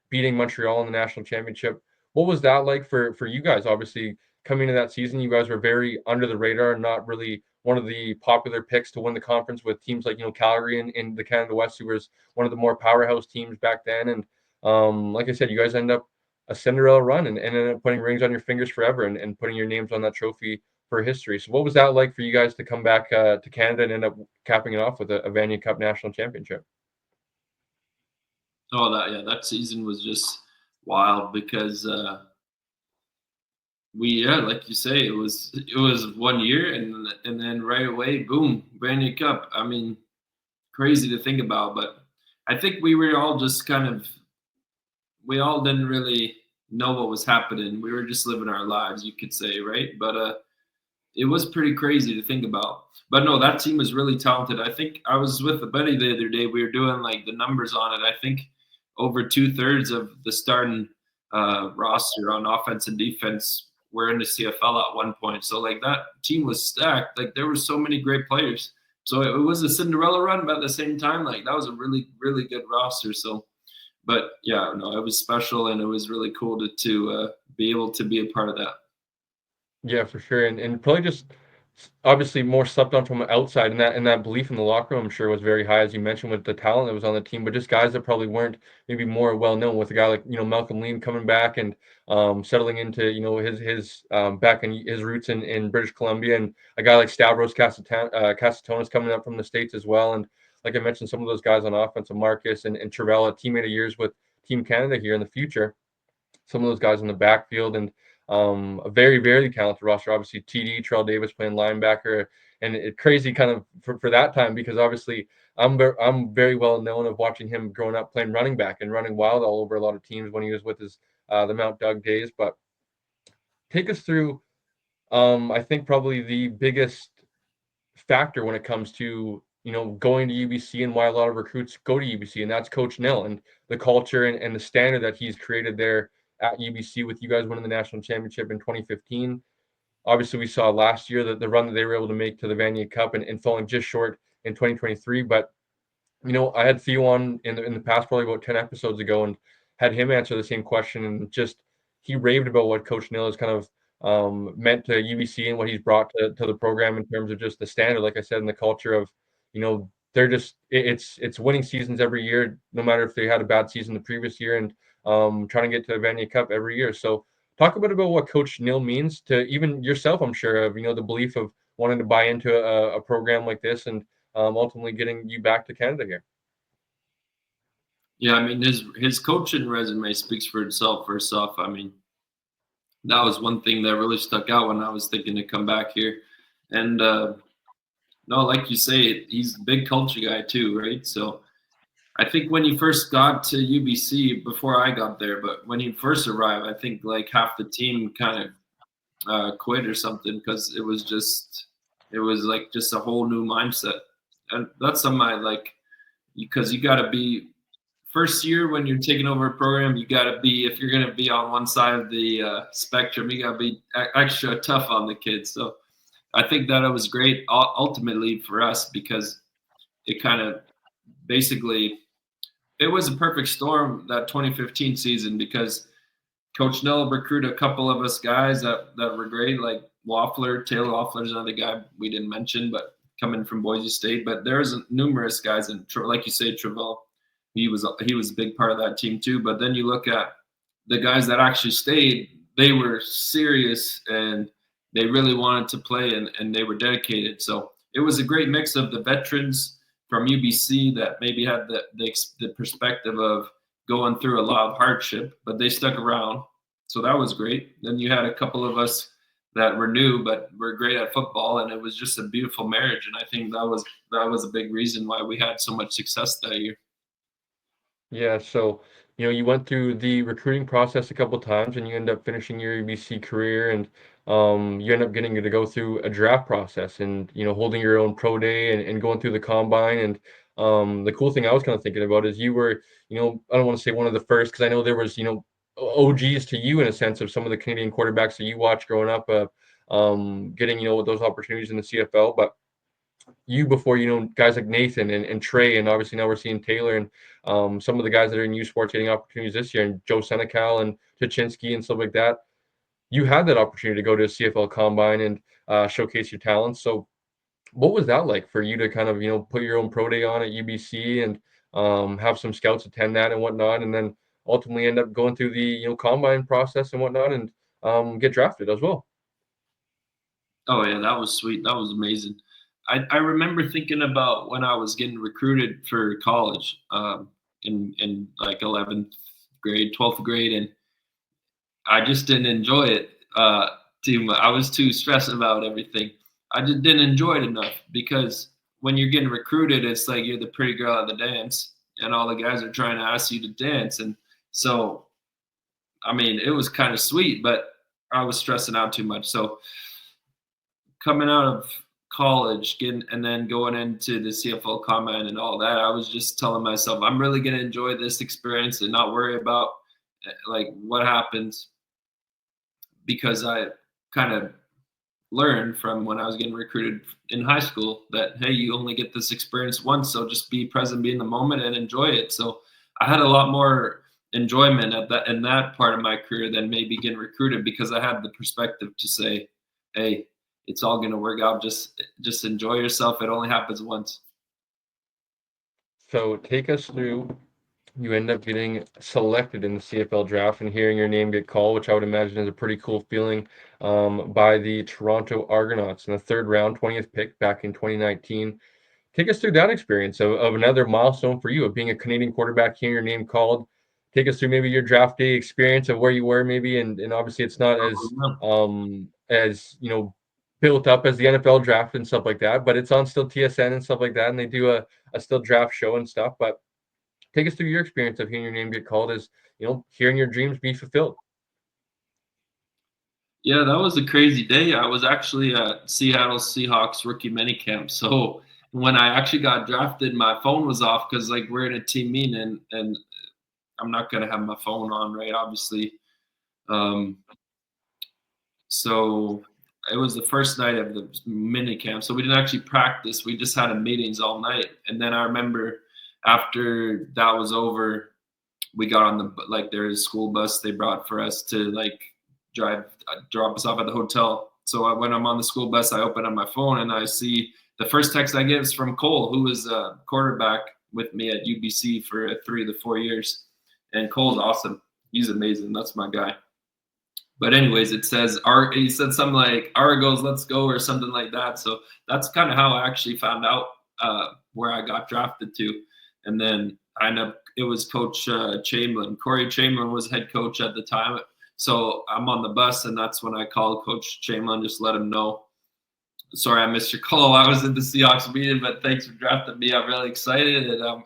beating Montreal in the national championship. What was that like for you guys? Obviously, coming into that season, you guys were very under the radar, not really one of the popular picks to win the conference with teams like Calgary in the Canada West, who was one of the more powerhouse teams back then. And like I said, you guys end up a Cinderella run and ended up putting rings on your fingers forever and putting your names on that trophy for history. So what was that like for you guys to come back to Canada and end up capping it off with a Vanier Cup national championship? Oh, that season was just wild because like you say, it was 1 year and then right away, boom, Vanier Cup. I mean, crazy to think about, but I think we were all just we all didn't really know what was happening. We were just living our lives, you could say, right? But it was pretty crazy to think about. But no, that team was really talented. I think I was with a buddy the other day. We were doing like the numbers on it. I think over 2/3 of the starting roster on offense and defense were in the CFL at one point. So like that team was stacked. Like there were so many great players. So it was a Cinderella run, but at the same time, like that was a really, really good roster. So, but yeah, no, it was special and it was really cool to be able to be a part of that. Yeah, for sure. And probably just obviously more slept on from the outside, and that belief in the locker room, I'm sure, was very high, as you mentioned, with the talent that was on the team, but just guys that probably weren't maybe more well known. With a guy like Malcolm Lean coming back and settling into his back in his roots in British Columbia, and a guy like Stavros Castatonis coming up from the States as well, and like I mentioned, some of those guys on offense, Marcus and Travella, a teammate of yours with Team Canada here in the future. Some of those guys in the backfield, and a very, very talented roster. Obviously, TD, Terrell Davis playing linebacker, and it crazy kind of for that time, because obviously I'm very well known of watching him growing up playing running back and running wild all over a lot of teams when he was with his the Mount Doug days. But take us through, I think probably the biggest factor when it comes to going to UBC, and why a lot of recruits go to UBC, and that's Coach Nell and the culture and the standard that he's created there at UBC, with you guys winning the national championship in 2015. Obviously, we saw last year that the run that they were able to make to the Vanier Cup, and falling just short in 2023. But I had Theo on in the past, probably about 10 episodes ago, and had him answer the same question, and just he raved about what Coach Neal has kind of meant to UBC, and what he's brought to the program in terms of just the standard, like I said, and the culture of, they're just it's winning seasons every year, no matter if they had a bad season the previous year, and trying to get to the Vanier Cup every year. So talk a bit about what Coach Neal means to even yourself, I'm sure, of the belief of wanting to buy into a program like this, and ultimately getting you back to Canada here. Yeah, I mean his coaching resume speaks for itself. First off, I mean that was one thing that really stuck out when I was thinking to come back here. And no, like you say, he's a big culture guy too, right? So I think when he first got to UBC, before I got there, but when he first arrived, I think like half the team kind of quit or something, because it was like just a whole new mindset. And that's something I like, because you got to be first year when you're taking over a program, you got to be, if you're going to be on one side of the spectrum, you got to be extra tough on the kids. So I think that it was great ultimately for us, because it kind of basically, it was a perfect storm that 2015 season, because Coach Nell recruited a couple of us guys that were great, like Taylor Waffler's another guy we didn't mention, but coming from Boise State. But there was numerous guys, and like you say, Travell, he was a big part of that team too. But then you look at the guys that actually stayed; they were serious and they really wanted to play, and they were dedicated. So it was a great mix of the veterans from UBC that maybe had the perspective of going through a lot of hardship, but they stuck around. So that was great. Then you had a couple of us that were new, but were great at football, and it was just a beautiful marriage. And I think that was a big reason why we had so much success that year. Yeah, so you went through the recruiting process a couple times, and you end up finishing your UBC career, and you end up getting to go through a draft process, and holding your own pro day, and going through the combine. And the cool thing I was kind of thinking about is you were, I don't want to say one of the first, because I know there was OGs to you in a sense of some of the Canadian quarterbacks that you watched growing up, getting those opportunities in the CFL, but you before guys like Nathan and Trey, and obviously now we're seeing Taylor, and some of the guys that are in U Sports getting opportunities this year, and Joe Senecal and Tuchinski and stuff like that. You had that opportunity to go to a CFL combine and showcase your talents. So what was that like for you to kind of put your own pro day on at UBC, and have some scouts attend that and whatnot, and then ultimately end up going through the combine process and whatnot, and get drafted as well? Oh yeah, that was sweet. That was amazing. I remember thinking about when I was getting recruited for college, in like 11th grade, 12th grade, and I just didn't enjoy it too much. I was too stressed about everything. I just didn't enjoy it enough, because when you're getting recruited, it's like you're the pretty girl at the dance, and all the guys are trying to ask you to dance. And so, I mean, it was kind of sweet, but I was stressing out too much. So coming out of college, and then going into the CFL combine and all that, I was just telling myself, I'm really going to enjoy this experience and not worry about like what happens, because I kind of learned from when I was getting recruited in high school that, hey, you only get this experience once, so just be present, be in the moment, and enjoy it. So I had a lot more enjoyment at that in that part of my career than maybe getting recruited, because I had the perspective to say, hey, it's all gonna work out. Just enjoy yourself. It only happens once. So take us through. You end up getting selected in the CFL draft and hearing your name get called, which I would imagine is a pretty cool feeling, by the Toronto Argonauts in the third round, 20th pick back in 2019. Take us through that experience of another milestone for you of being a Canadian quarterback, hearing your name called. Take us through maybe your draft day experience of where you were maybe, and obviously it's not as built up as the NFL draft and stuff like that, but it's on still TSN and stuff like that, and they do a still draft show and stuff. But take us through your experience of hearing your name get called as hearing your dreams be fulfilled. Yeah, that was a crazy day. I was actually at Seattle Seahawks rookie minicamp. So when I actually got drafted, my phone was off because like we're in a team meeting and I'm not gonna have my phone on, right? Obviously. Um, so it was the first night of the mini camp. So we didn't actually practice. We just had a meetings all night. And then I remember after that was over, we got on the like there's a school bus they brought for us to like drop us off at the hotel. So when I'm on the school bus, I open up my phone and I see the first text I get is from Cole, who was a quarterback with me at UBC for 3 to 4 years. And Cole's awesome. He's amazing. That's my guy. But anyways, it says he said something like Argos, let's go, or something like that. So that's kind of how I actually found out where I got drafted to. And then it was Coach Chamberlain. Corey Chamberlain was head coach at the time. So I'm on the bus, and that's when I called Coach Chamberlain, just let him know. Sorry, I missed your call. I was in the Seahawks meeting, but thanks for drafting me. I'm really excited, and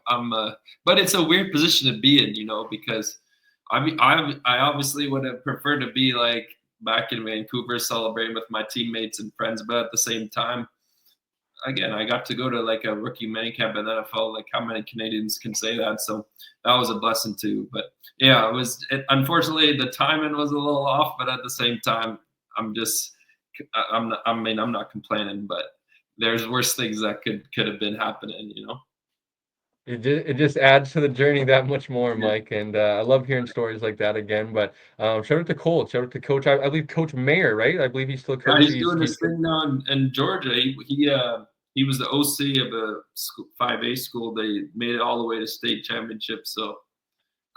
but it's a weird position to be in, because I obviously would have preferred to be like back in Vancouver celebrating with my teammates and friends, but at the same time, again, I got to go to like a rookie minicamp, and then I felt like how many Canadians can say that? So that was a blessing too. But yeah, unfortunately the timing was a little off, but at the same time, I'm not complaining, but there's worse things that could have been happening. It just adds to the journey that much more, Yeah. Mike. And I love hearing stories like that again. But shout out to Cole. Shout out to Coach. I believe Coach Mayer, right? I believe he's still Yeah, coach. he's doing this thing now in Georgia. He was the OC of a 5A school. They made it all the way to state championship. So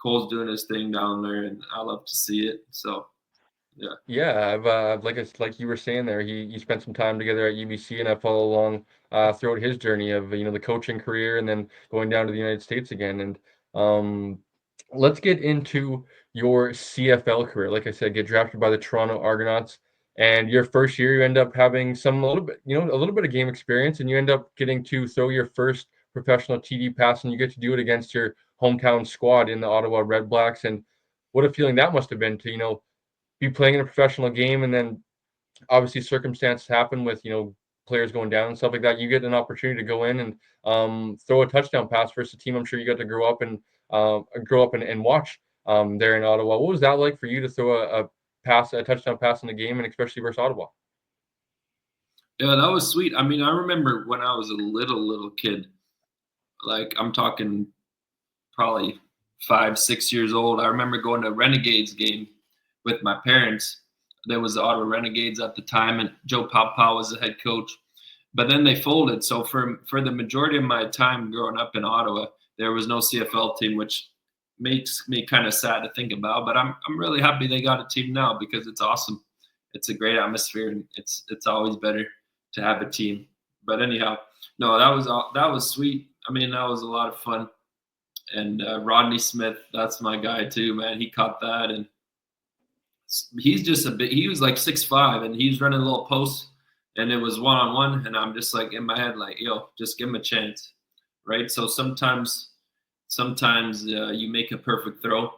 Cole's doing his thing down there, and I love to see it. So yeah. Yeah, I've like you were saying there, you spent some time together at UBC, and I follow along throughout his journey of the coaching career and then going down to the United States again. And um, let's get into your CFL career. Like I said, get drafted by the Toronto Argonauts, and your first year you end up having a little bit of game experience, and you end up getting to throw your first professional TD pass, and you get to do it against your hometown squad in the Ottawa Red Blacks. And what a feeling that must have been to be playing in a professional game, and then obviously circumstances happen with players going down and stuff like that. You get an opportunity to go in and throw a touchdown pass versus a team I'm sure you got to grow up and watch there in Ottawa. What was that like for you to throw a touchdown pass in the game, and especially versus Ottawa? Yeah, that was sweet. I mean, I remember when I was a little kid, like I'm talking probably 5, 6 years old. I remember going to a Renegades game with my parents. There was the Ottawa Renegades at the time, and Joe Papa was the head coach. But then they folded. So for the majority of my time growing up in Ottawa, there was no CFL team, which makes me kind of sad to think about. But I'm really happy they got a team now because it's awesome. It's a great atmosphere, and it's always better to have a team. But anyhow, no, that was sweet. I mean, that was a lot of fun. And Rodney Smith, that's my guy too, man. He caught that, and he's just a bit. He was like 6'5", and he's running a little post, and it was 1-on-1, and I'm just like in my head, like, yo, just give him a chance, right? So sometimes you make a perfect throw,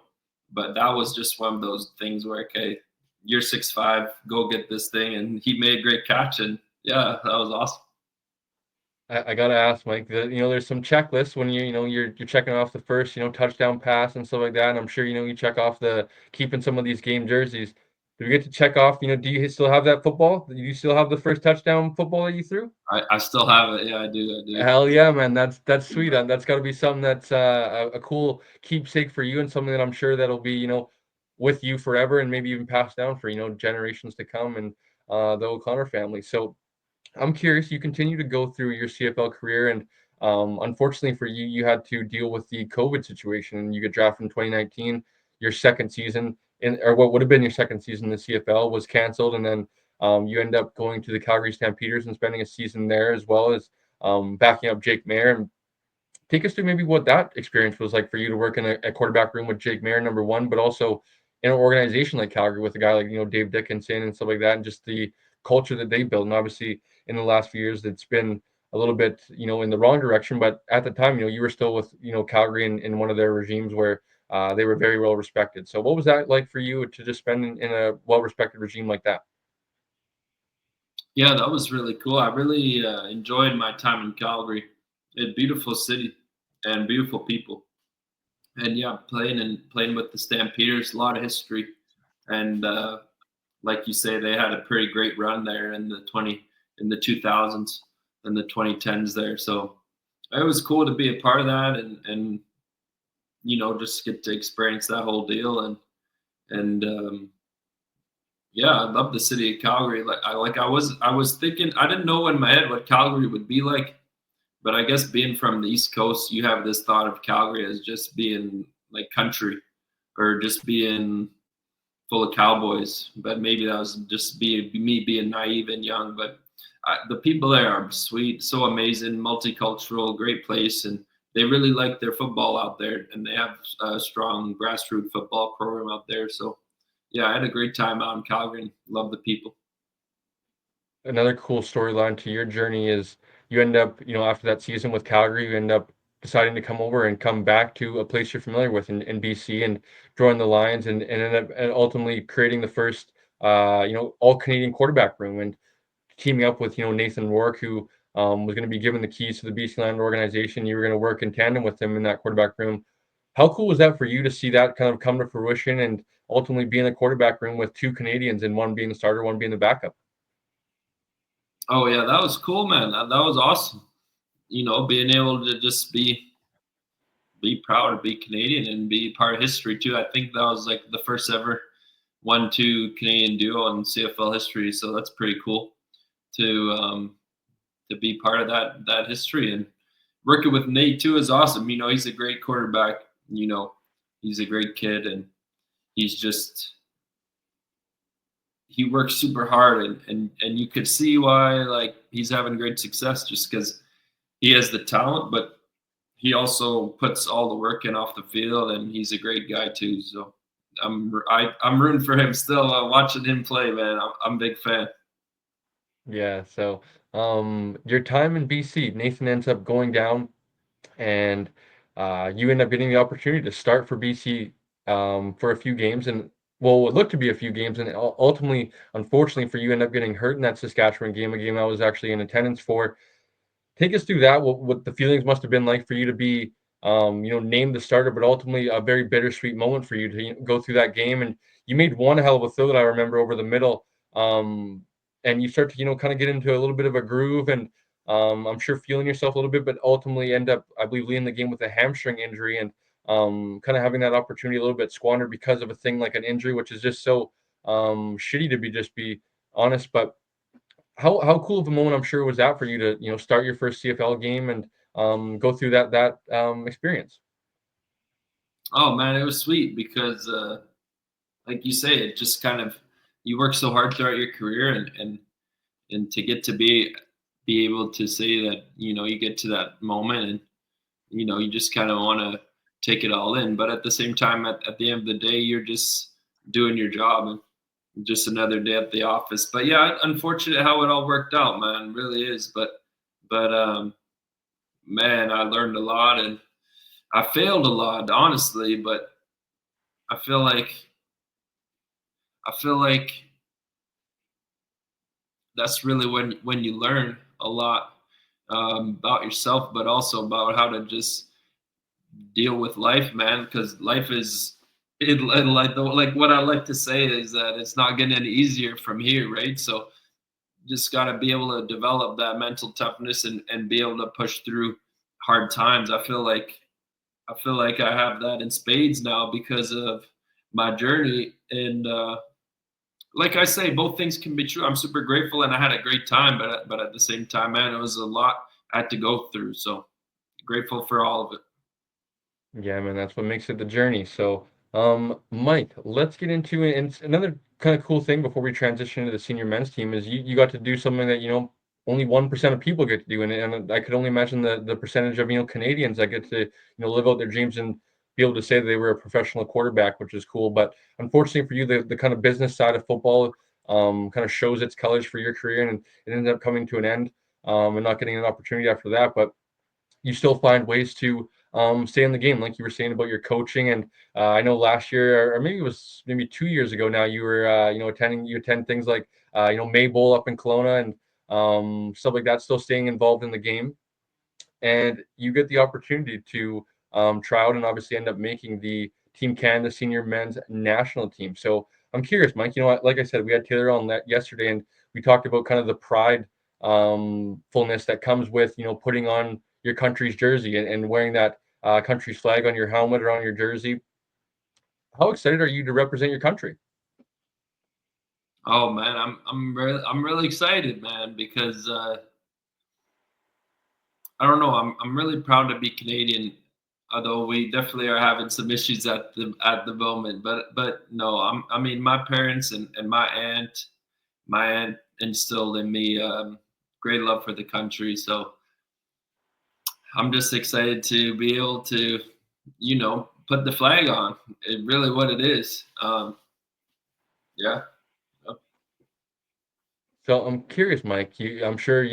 but that was just one of those things where, okay, you're 6'5", go get this thing, and he made a great catch, and yeah, that was awesome. I gotta ask, Mike. There's some checklists when you're checking off the first touchdown pass and stuff like that. And I'm sure you check off the keeping some of these game jerseys. Do we get to check off? Do you still have that football? Do you still have the first touchdown football that you threw? I still have it. Yeah, I do. Hell yeah, man. That's sweet. And that's got to be something that's a cool keepsake for you, and something that I'm sure that'll be with you forever, and maybe even passed down for generations to come. And the O'Connor family. So I'm curious, you continue to go through your CFL career, and unfortunately for you, you had to deal with the COVID situation, and you get drafted in 2019. Your second season or what would have been your second season in the CFL was canceled, and then you end up going to the Calgary Stampeders and spending a season there, as well as backing up Jake Mayer. And take us through maybe what that experience was like for you to work in a quarterback room with Jake Mayer, number one, but also in an organization like Calgary with a guy like, Dave Dickinson and stuff like that, and just the culture that they built. And obviously, in the last few years, it's been a little bit, in the wrong direction. But at the time, you were still with, Calgary in one of their regimes where they were very well respected. So what was that like for you to just spend in a well respected regime like that? Yeah, that was really cool. I really enjoyed my time in Calgary. A beautiful city and beautiful people. And yeah, playing with the Stampeders, a lot of history. And like you say, they had a pretty great run there in the 2000s and the 2010s there. So it was cool to be a part of that, and just get to experience that whole deal. And yeah, I love the city of Calgary. I was thinking, I didn't know in my head what Calgary would be like, but I guess being from the East Coast, you have this thought of Calgary as just being like country, or just being full of cowboys. But maybe that was just me being naive and young. But the people there are sweet, so amazing, multicultural, great place, and they really like their football out there, and they have a strong grassroots football program out there. So yeah, I had a great time out in Calgary and love the people. Another cool storyline to your journey is you end up, after that season with Calgary, you end up deciding to come over and come back to a place you're familiar with in BC and join the Lions and end up and ultimately creating the first, all Canadian quarterback room and teaming up with, Nathan Rourke, who was going to be given the keys to the BC Lions organization. You were going to work in tandem with him in that quarterback room. How cool was that for you to see that kind of come to fruition and ultimately be in the quarterback room with two Canadians and one being the starter, one being the backup? Oh yeah, that was cool, man. That was awesome. Being able to just be proud to be Canadian and be part of history too. I think that was like the first ever 1-2 Canadian duo in CFL history. So that's pretty cool to be part of that history. And working with Nate too is awesome. He's a great quarterback. He's a great kid, and he's just he works super hard, and you could see why like he's having great success just because he has the talent, but he also puts all the work in off the field, and he's a great guy too. So I'm rooting for him still. Watching him play, man. I'm a big fan. Yeah, so your time in BC, Nathan ends up going down, and you end up getting the opportunity to start for BC for a few games, and well, it looked to be a few games, and ultimately, unfortunately for you, end up getting hurt in that Saskatchewan game, a game I was actually in attendance for. Take us through that. What the feelings must have been like for you to be, named the starter, but ultimately a very bittersweet moment for you to go through that game. And you made one hell of a throw that I remember over the middle, and you start to, kind of get into a little bit of a groove, and I'm sure feeling yourself a little bit, but ultimately end up, I believe, leading the game with a hamstring injury and kind of having that opportunity a little bit squandered because of a thing like an injury, which is just so shitty to be honest, but how cool of a moment I'm sure was that for you to, start your first CFL game and go through that experience. Oh man, it was sweet because, like you say, it just kind of you work so hard throughout your career, and to get to be able to say that you get to that moment, and you just kind of want to take it all in, but at the same time, at the end of the day, you're just doing your job, and just another day at the office. But yeah, unfortunate how it all worked out, man. Really is. But man, I learned a lot, and I failed a lot, honestly. But I feel like I feel like that's really when you learn a lot, about yourself, but also about how to just deal with life, man. Because life is like what I like to say is that it's not getting any easier from here, right? So just got to be able to develop that mental toughness, and be able to push through hard times. I feel like I have that in spades now because of my journey, and like I say, both things can be true. I'm super grateful and I had a great time, but at the same time, man, it was a lot I had to go through. So grateful for all of it. Yeah, man, that's what makes it the journey. So, Mike, let's get into it. And another kind of cool thing before we transition to the senior men's team is you got to do something that, only 1% of people get to do. And I could only imagine the percentage of, Canadians that get to, live out their dreams and be able to say that they were a professional quarterback, which is cool. But unfortunately for you, the kind of business side of football kind of shows its colors for your career, and it ended up coming to an end and not getting an opportunity after that. But you still find ways to stay in the game, like you were saying about your coaching. And I know last year, or maybe it was maybe 2 years ago now, you were you attend things like May Bowl up in Kelowna and stuff like that. Still staying involved in the game, and you get the opportunity to try out and obviously end up making the Team Canada Senior Men's National Team. So I'm curious, Mike. You know what? Like I said, we had Taylor on that yesterday, and we talked about kind of the pride fullness that comes with putting on your country's jersey and wearing that country's flag on your helmet or on your jersey. How excited are you to represent your country? Oh man, I'm really excited, man, because I don't know. I'm really proud to be Canadian, although we definitely are having some issues at the moment. But no, I mean my parents and my aunt instilled in me great love for the country. So I'm just excited to be able to, put the flag on. It really what it is. Yeah. So I'm curious, Mike. I'm sure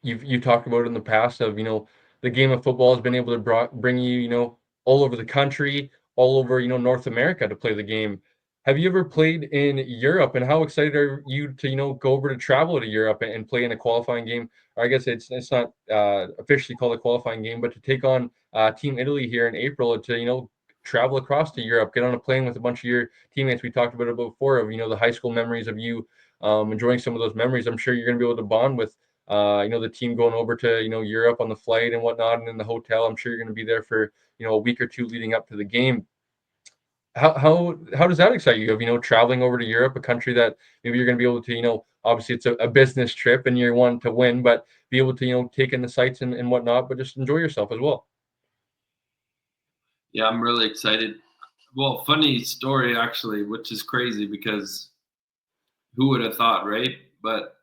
you've talked about it in the past of the game of football has been able to bring you all over the country, all over North America to play the game. Have you ever played in Europe, and how excited are you to go over to travel to Europe and play in a qualifying game? Or I guess it's not officially called a qualifying game, but to take on Team Italy here in April to travel across to Europe, get on a plane with a bunch of your teammates. We talked about it before of the high school memories of you enjoying some of those memories. I'm sure you're going to be able to bond with the team going over to Europe on the flight and whatnot, and in the hotel. I'm sure you're going to be there for a week or two leading up to the game. How does that excite you? Of traveling over to Europe, a country that maybe you're going to be able to obviously it's a business trip and you're wanting to win, but be able to take in the sights and whatnot, but just enjoy yourself as well. Yeah, I'm really excited. Well, funny story actually, which is crazy because who would have thought, right? But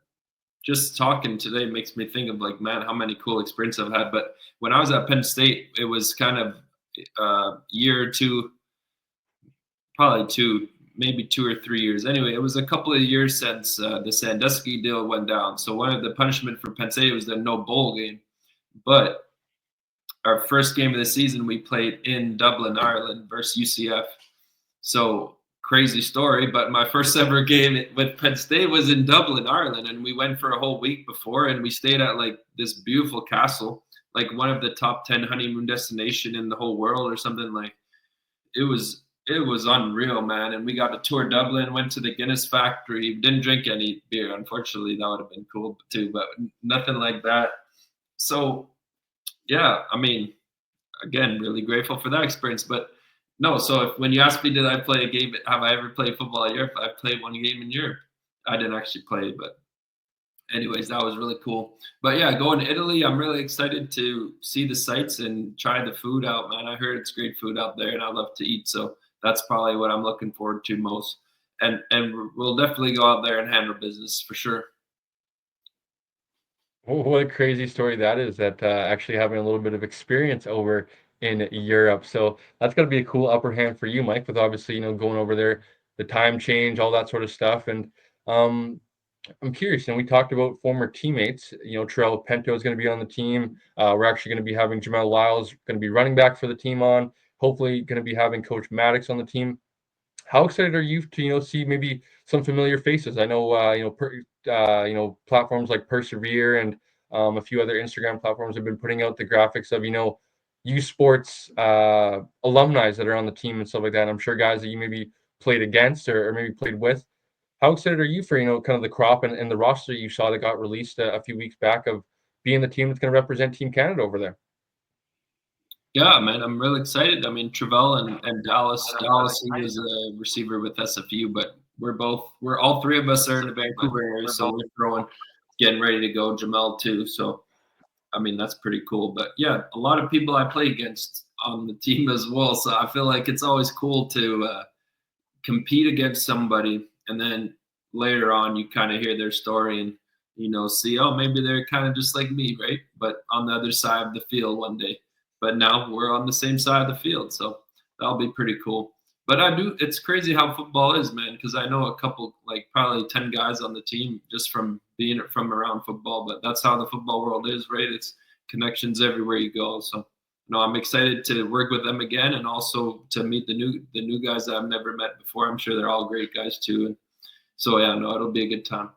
just talking today makes me think of like, man, how many cool experiences I've had. But when I was at Penn State, it was kind of a year or two, probably two, maybe 2 or 3 years. Anyway, it was a couple of years since the Sandusky deal went down. So one of the punishment for Penn State was the no bowl game. But our first game of the season, we played in Dublin, Ireland versus UCF. So crazy story, but my first ever game with Penn State was in Dublin, Ireland, and we went for a whole week before, and we stayed at like this beautiful castle, like one of the top 10 honeymoon destination in the whole world or something. Like it was unreal, man. And we got to tour Dublin, went to the Guinness factory, didn't drink any beer, unfortunately. That would have been cool too, but nothing like that. So yeah, I mean, again, really grateful for that experience. But no, so when you ask me, did I play a game? Have I ever played football in Europe? I played one game in Europe. I didn't actually play, but anyways, that was really cool. But yeah, going to Italy, I'm really excited to see the sights and try the food out, man. I heard it's great food out there, and I love to eat, so that's probably what I'm looking forward to most. And we'll definitely go out there and handle business for sure. What a crazy story that is, that actually having a little bit of experience over in Europe. So that's going to be a cool upper hand for you, Mike, with obviously, going over there, the time change, all that sort of stuff. And um, I'm curious, we talked about former teammates. Terrell Pinto is going to be on the team. We're actually going to be having Jamal Lyles going to be running back for the team on. Hopefully, going to be having Coach Maddox on the team. How excited are you to see maybe some familiar faces? I know platforms like Persevere and a few other Instagram platforms have been putting out the graphics of U Sports alumni that are on the team and stuff like that. And I'm sure guys that you maybe played against or maybe played with. How excited are you for kind of the crop and the roster you saw that got released a few weeks back of being the team that's going to represent Team Canada over there? Yeah, man, I'm really excited. I mean, Travell and Dallas, he was a receiver with SFU, but we're all three of us are in the Vancouver area, so we're getting ready to go. Jamel too. So I mean, that's pretty cool. But yeah, a lot of people I play against on the team as well. So I feel like it's always cool to compete against somebody, and then later on you kind of hear their story and see, oh, maybe they're kind of just like me, right? But on the other side of the field one day. But now we're on the same side of the field, so that'll be pretty cool. But it's crazy how football is, man, because I know a couple, like probably 10 guys on the team just from being from around football. But that's how the football world is, right? It's connections everywhere you go. So I'm excited to work with them again, and also to meet the new guys that I've never met before. I'm sure they're all great guys too. And so yeah, no, it'll be a good time.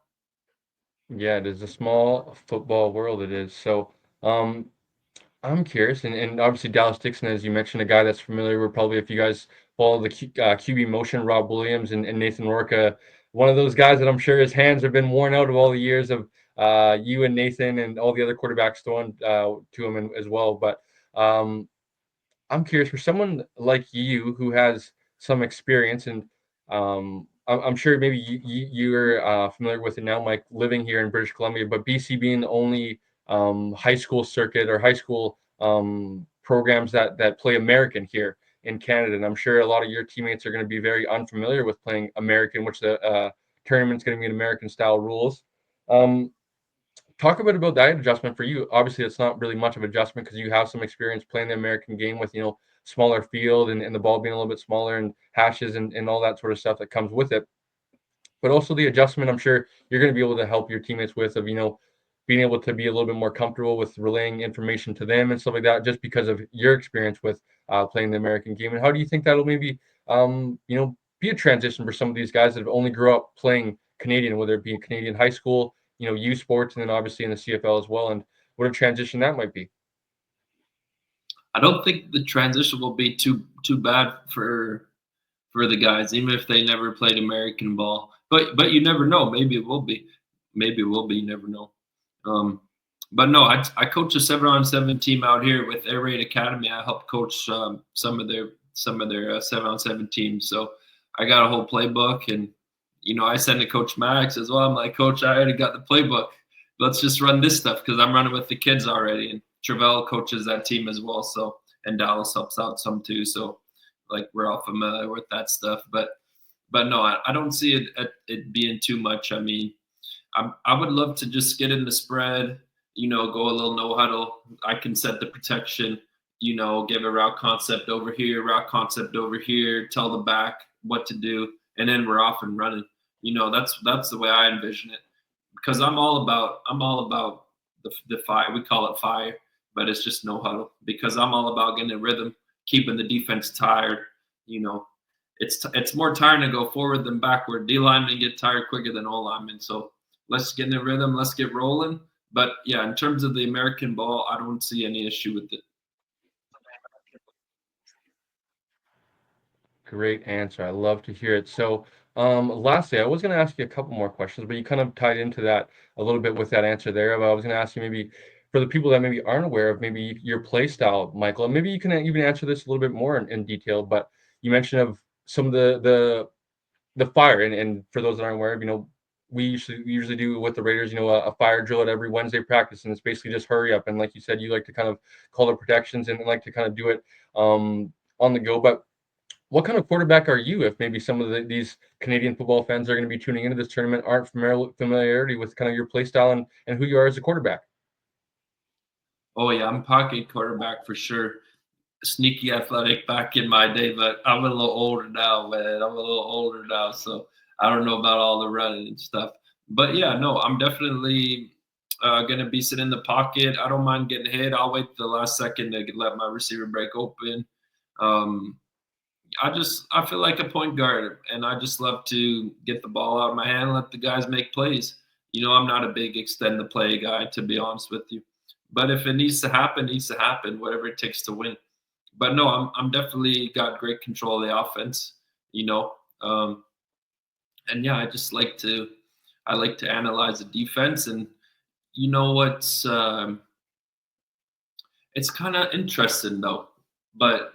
Yeah, it is a small football world. It is. So, I'm curious, and obviously Dallas Dixon, as you mentioned, a guy that's familiar with probably if you guys follow the QB motion, Rob Williams and Nathan Rourke, one of those guys that I'm sure his hands have been worn out of all the years of you and Nathan and all the other quarterbacks throwing to him as well. But um, I'm curious for someone like you who has some experience, and I'm sure maybe you're familiar with it now, Mike, living here in British Columbia, but BC being the only high school circuit or high school programs that play American here in Canada, and I'm sure a lot of your teammates are going to be very unfamiliar with playing American, which the tournament's going to be in American style rules. Um, Talk a bit about that adjustment for you. Obviously, it's not really much of adjustment because you have some experience playing the American game with, smaller field and the ball being a little bit smaller and hashes and all that sort of stuff that comes with it. But also the adjustment, I'm sure you're going to be able to help your teammates with of, being able to be a little bit more comfortable with relaying information to them and stuff like that, just because of your experience with playing the American game. And how do you think that'll maybe, be a transition for some of these guys that have only grew up playing Canadian, whether it be in Canadian high school, U Sports, and then obviously in the CFL as well, and what a transition that might be. I don't think the transition will be too bad for the guys, even if they never played American ball. But you never know. Maybe it will be. Maybe it will be. You never know. But no, I coach a 7-on-7 team out here with Air Raid Academy. I help coach some of their 7-on-7 teams. So I got a whole playbook, and I send to Coach Max as well. I'm like, Coach, I already got the playbook. Let's just run this stuff because I'm running with the kids already. And Travell coaches that team as well. So and Dallas helps out some too. So like we're all familiar with that stuff. But no, I don't see it being too much. I mean, I would love to just get in the spread, go a little no huddle. I can set the protection, give a route concept over here, tell the back what to do, and then we're off and running. That's the way I envision it. Because I'm all about the fire. We call it fire, but it's just no huddle. Because I'm all about getting a rhythm, keeping the defense tired. It's more tiring to go forward than backward. D linemen get tired quicker than O linemen. So let's get in the rhythm. Let's get rolling. But yeah, in terms of the American ball, I don't see any issue with it. Great answer. I love to hear it. So, lastly, I was going to ask you a couple more questions, but you kind of tied into that a little bit with that answer there. But I was going to ask you maybe for the people that maybe aren't aware of maybe your play style, Michael, and maybe you can even answer this a little bit more in detail. But you mentioned of some of the fire, and for those that aren't aware of, we usually do with the Raiders, a fire drill at every Wednesday practice, and it's basically just hurry up. And like you said, you like to kind of call the protections and like to kind of do it on the go, but what kind of quarterback are you if maybe some of these Canadian football fans are going to be tuning into this tournament aren't familiarity with kind of your play style and who you are as a quarterback? Oh yeah, I'm pocket quarterback for sure. Sneaky athletic back in my day, but I'm a little older now, man. I'm a little older now, so I don't know about all the running and stuff. But yeah, no, I'm definitely going to be sitting in the pocket. I don't mind getting hit. I'll wait the last second to let my receiver break open. Um, I feel like a point guard, and I just love to get the ball out of my hand, let the guys make plays. I'm not a big extend the play guy, to be honest with you. But if it needs to happen, it needs to happen, whatever it takes to win. But no, I'm definitely got great control of the offense, you know. Um, and yeah, I like to analyze the defense, and you know what's it's kind of interesting though, but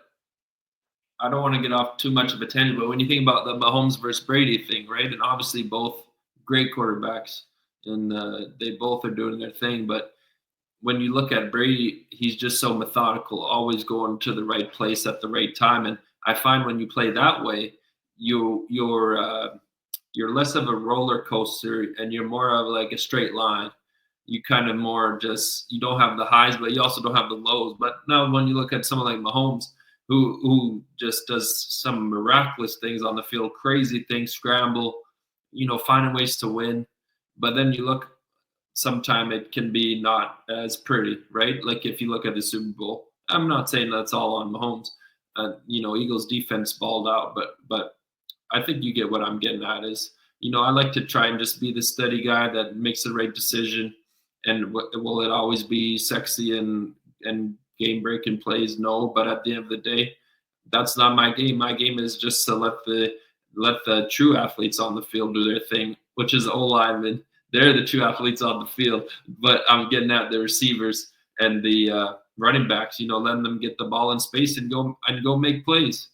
I don't want to get off too much of a tangent, but when you think about the Mahomes versus Brady thing, right? And obviously both great quarterbacks, and they both are doing their thing. But when you look at Brady, he's just so methodical, always going to the right place at the right time. And I find when you play that way, you're less of a roller coaster and you're more of like a straight line. You kind of more just you don't have the highs, but you also don't have the lows. But now when you look at someone like Mahomes, who just does some miraculous things on the field, crazy things, scramble, finding ways to win. But then you look, sometime it can be not as pretty, right? Like if you look at the Super Bowl, I'm not saying that's all on Mahomes. Eagles defense balled out, but I think you get what I'm getting at is, I like to try and just be the steady guy that makes the right decision. And will it always be sexy and game breaking plays? No, but at the end of the day, that's not my game. My game is just to let the true athletes on the field do their thing, which is O linemen. They're the true athletes on the field. But I'm getting at the receivers and the running backs. Letting them get the ball in space and go make plays.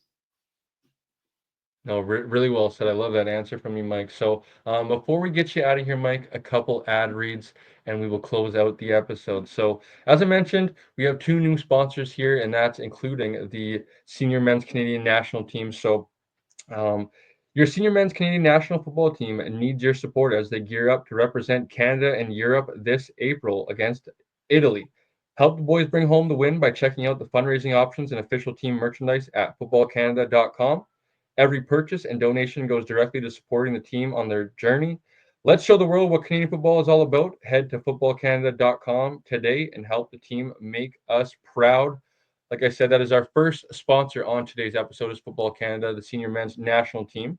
No, really well said. I love that answer from you, Mike. So before we get you out of here, Mike, a couple ad reads and we will close out the episode. So as I mentioned, we have two new sponsors here, and that's including the Senior Men's Canadian National Team. So your Senior Men's Canadian National Football Team needs your support as they gear up to represent Canada and Europe this April against Italy. Help the boys bring home the win by checking out the fundraising options and official team merchandise at footballcanada.com. Every purchase and donation goes directly to supporting the team on their journey. Let's show the world what Canadian football is all about. Head to footballcanada.com today and help the team make us proud. Like I said, that is our first sponsor on today's episode is Football Canada, the senior men's national team,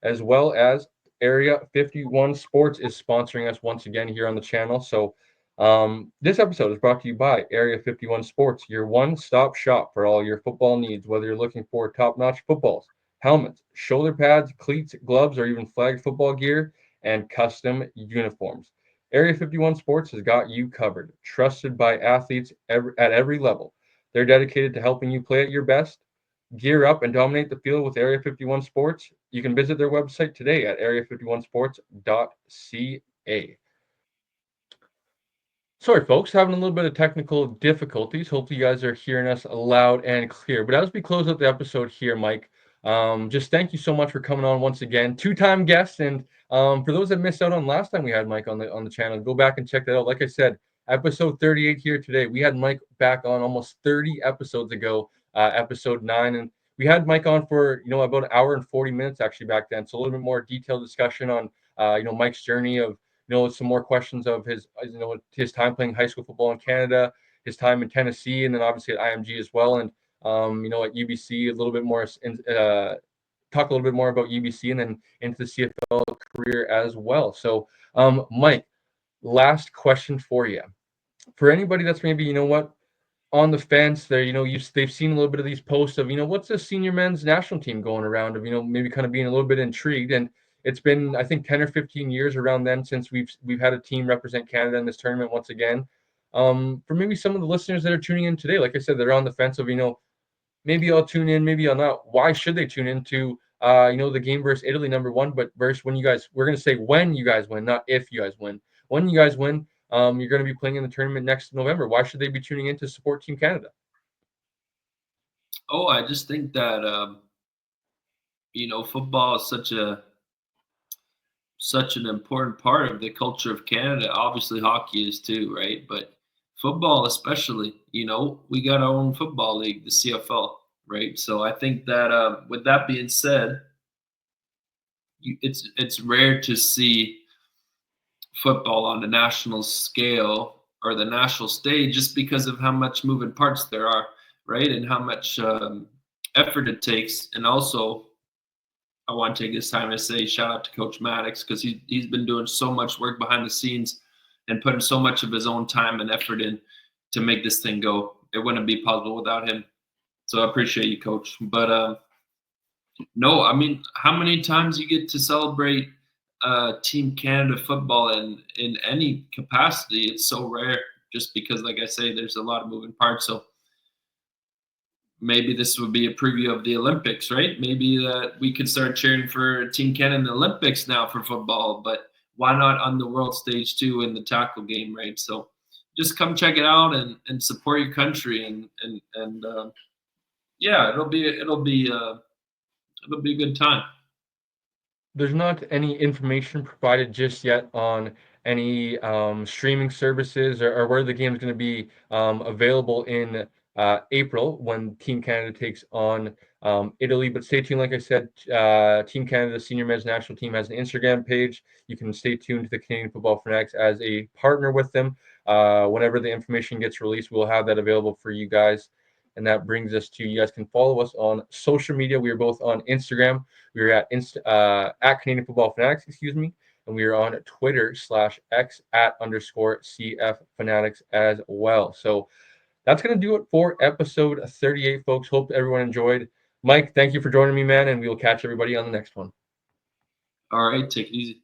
as well as Area 51 Sports is sponsoring us once again here on the channel. So this episode is brought to you by Area 51 Sports, your one-stop shop for all your football needs, whether you're looking for top-notch footballs, helmets, shoulder pads, cleats, gloves, or even flag football gear and custom uniforms. Area 51 Sports has got you covered, trusted by athletes at every level. They're dedicated to helping you play at your best. Gear up and dominate the field with Area 51 Sports. You can visit their website today at area51sports.ca. Sorry, folks, having a little bit of technical difficulties. Hopefully, you guys are hearing us loud and clear. But as we close out the episode here, Mike, just thank you so much for coming on once again. Two-time guest, and for those that missed out on last time we had Mike on the channel, go back and check that out. Like I said, episode 38 here today. We had Mike back on almost 30 episodes ago, episode 9, and we had Mike on for about an hour and 40 minutes actually back then. So a little bit more detailed discussion on Mike's journey of some more questions of his time playing high school football in Canada, his time in Tennessee, and then obviously at IMG as well, and at UBC a little bit more. Talk a little bit more about UBC and then into the CFL career as well. So, Mike, last question for you. For anybody that's maybe on the fence there, they've seen a little bit of these posts of what's the senior men's national team going around of maybe kind of being a little bit intrigued, and it's been I think 10 or 15 years around then since we've had a team represent Canada in this tournament once again. For maybe some of the listeners that are tuning in today, like I said, they're on the fence of maybe I'll tune in, maybe I'll not. Why should they tune into the game versus Italy #1, but versus when we're going to say when you guys win, not if you guys win. When you guys win, you're going to be playing in the tournament next November. Why should they be tuning in to support Team Canada? Oh, I just think that football is such an important part of the culture of Canada. Obviously, hockey is too, right? But football, especially, we got our own football league, the CFL, right? So I think that with that being said, it's rare to see football on the national scale or the national stage just because of how much moving parts there are, right? And how much effort it takes. And also, I want to take this time to say shout out to Coach Maddox because he's been doing so much work behind the scenes and putting so much of his own time and effort in to make this thing go. It wouldn't be possible without him. So I appreciate you, Coach. But no, I mean, how many times you get to celebrate Team Canada football in any capacity? It's so rare just because, like I say, there's a lot of moving parts. So maybe this would be a preview of the Olympics, right? Maybe that we could start cheering for Team Canada in the Olympics now for football, but why not on the world stage too in the tackle game, right? So just come check it out and support your country and yeah, it'll be a good time. There's not any information provided just yet on any streaming services or where the game is going to be available in April when Team Canada takes on Italy. But stay tuned. Like I said, Team Canada Senior Men's National Team has an Instagram page. You can stay tuned to the Canadian Football Fanatics as a partner with them. Whenever the information gets released, we'll have that available for you guys. And that brings us to, you guys can follow us on social media. We are both on Instagram. We are at Canadian Football Fanatics, and we are on Twitter/X @_CF Fanatics as well. So that's going to do it for episode 38, folks. Hope everyone enjoyed. Mike, thank you for joining me, man, and we will catch everybody on the next one. All right, take it easy.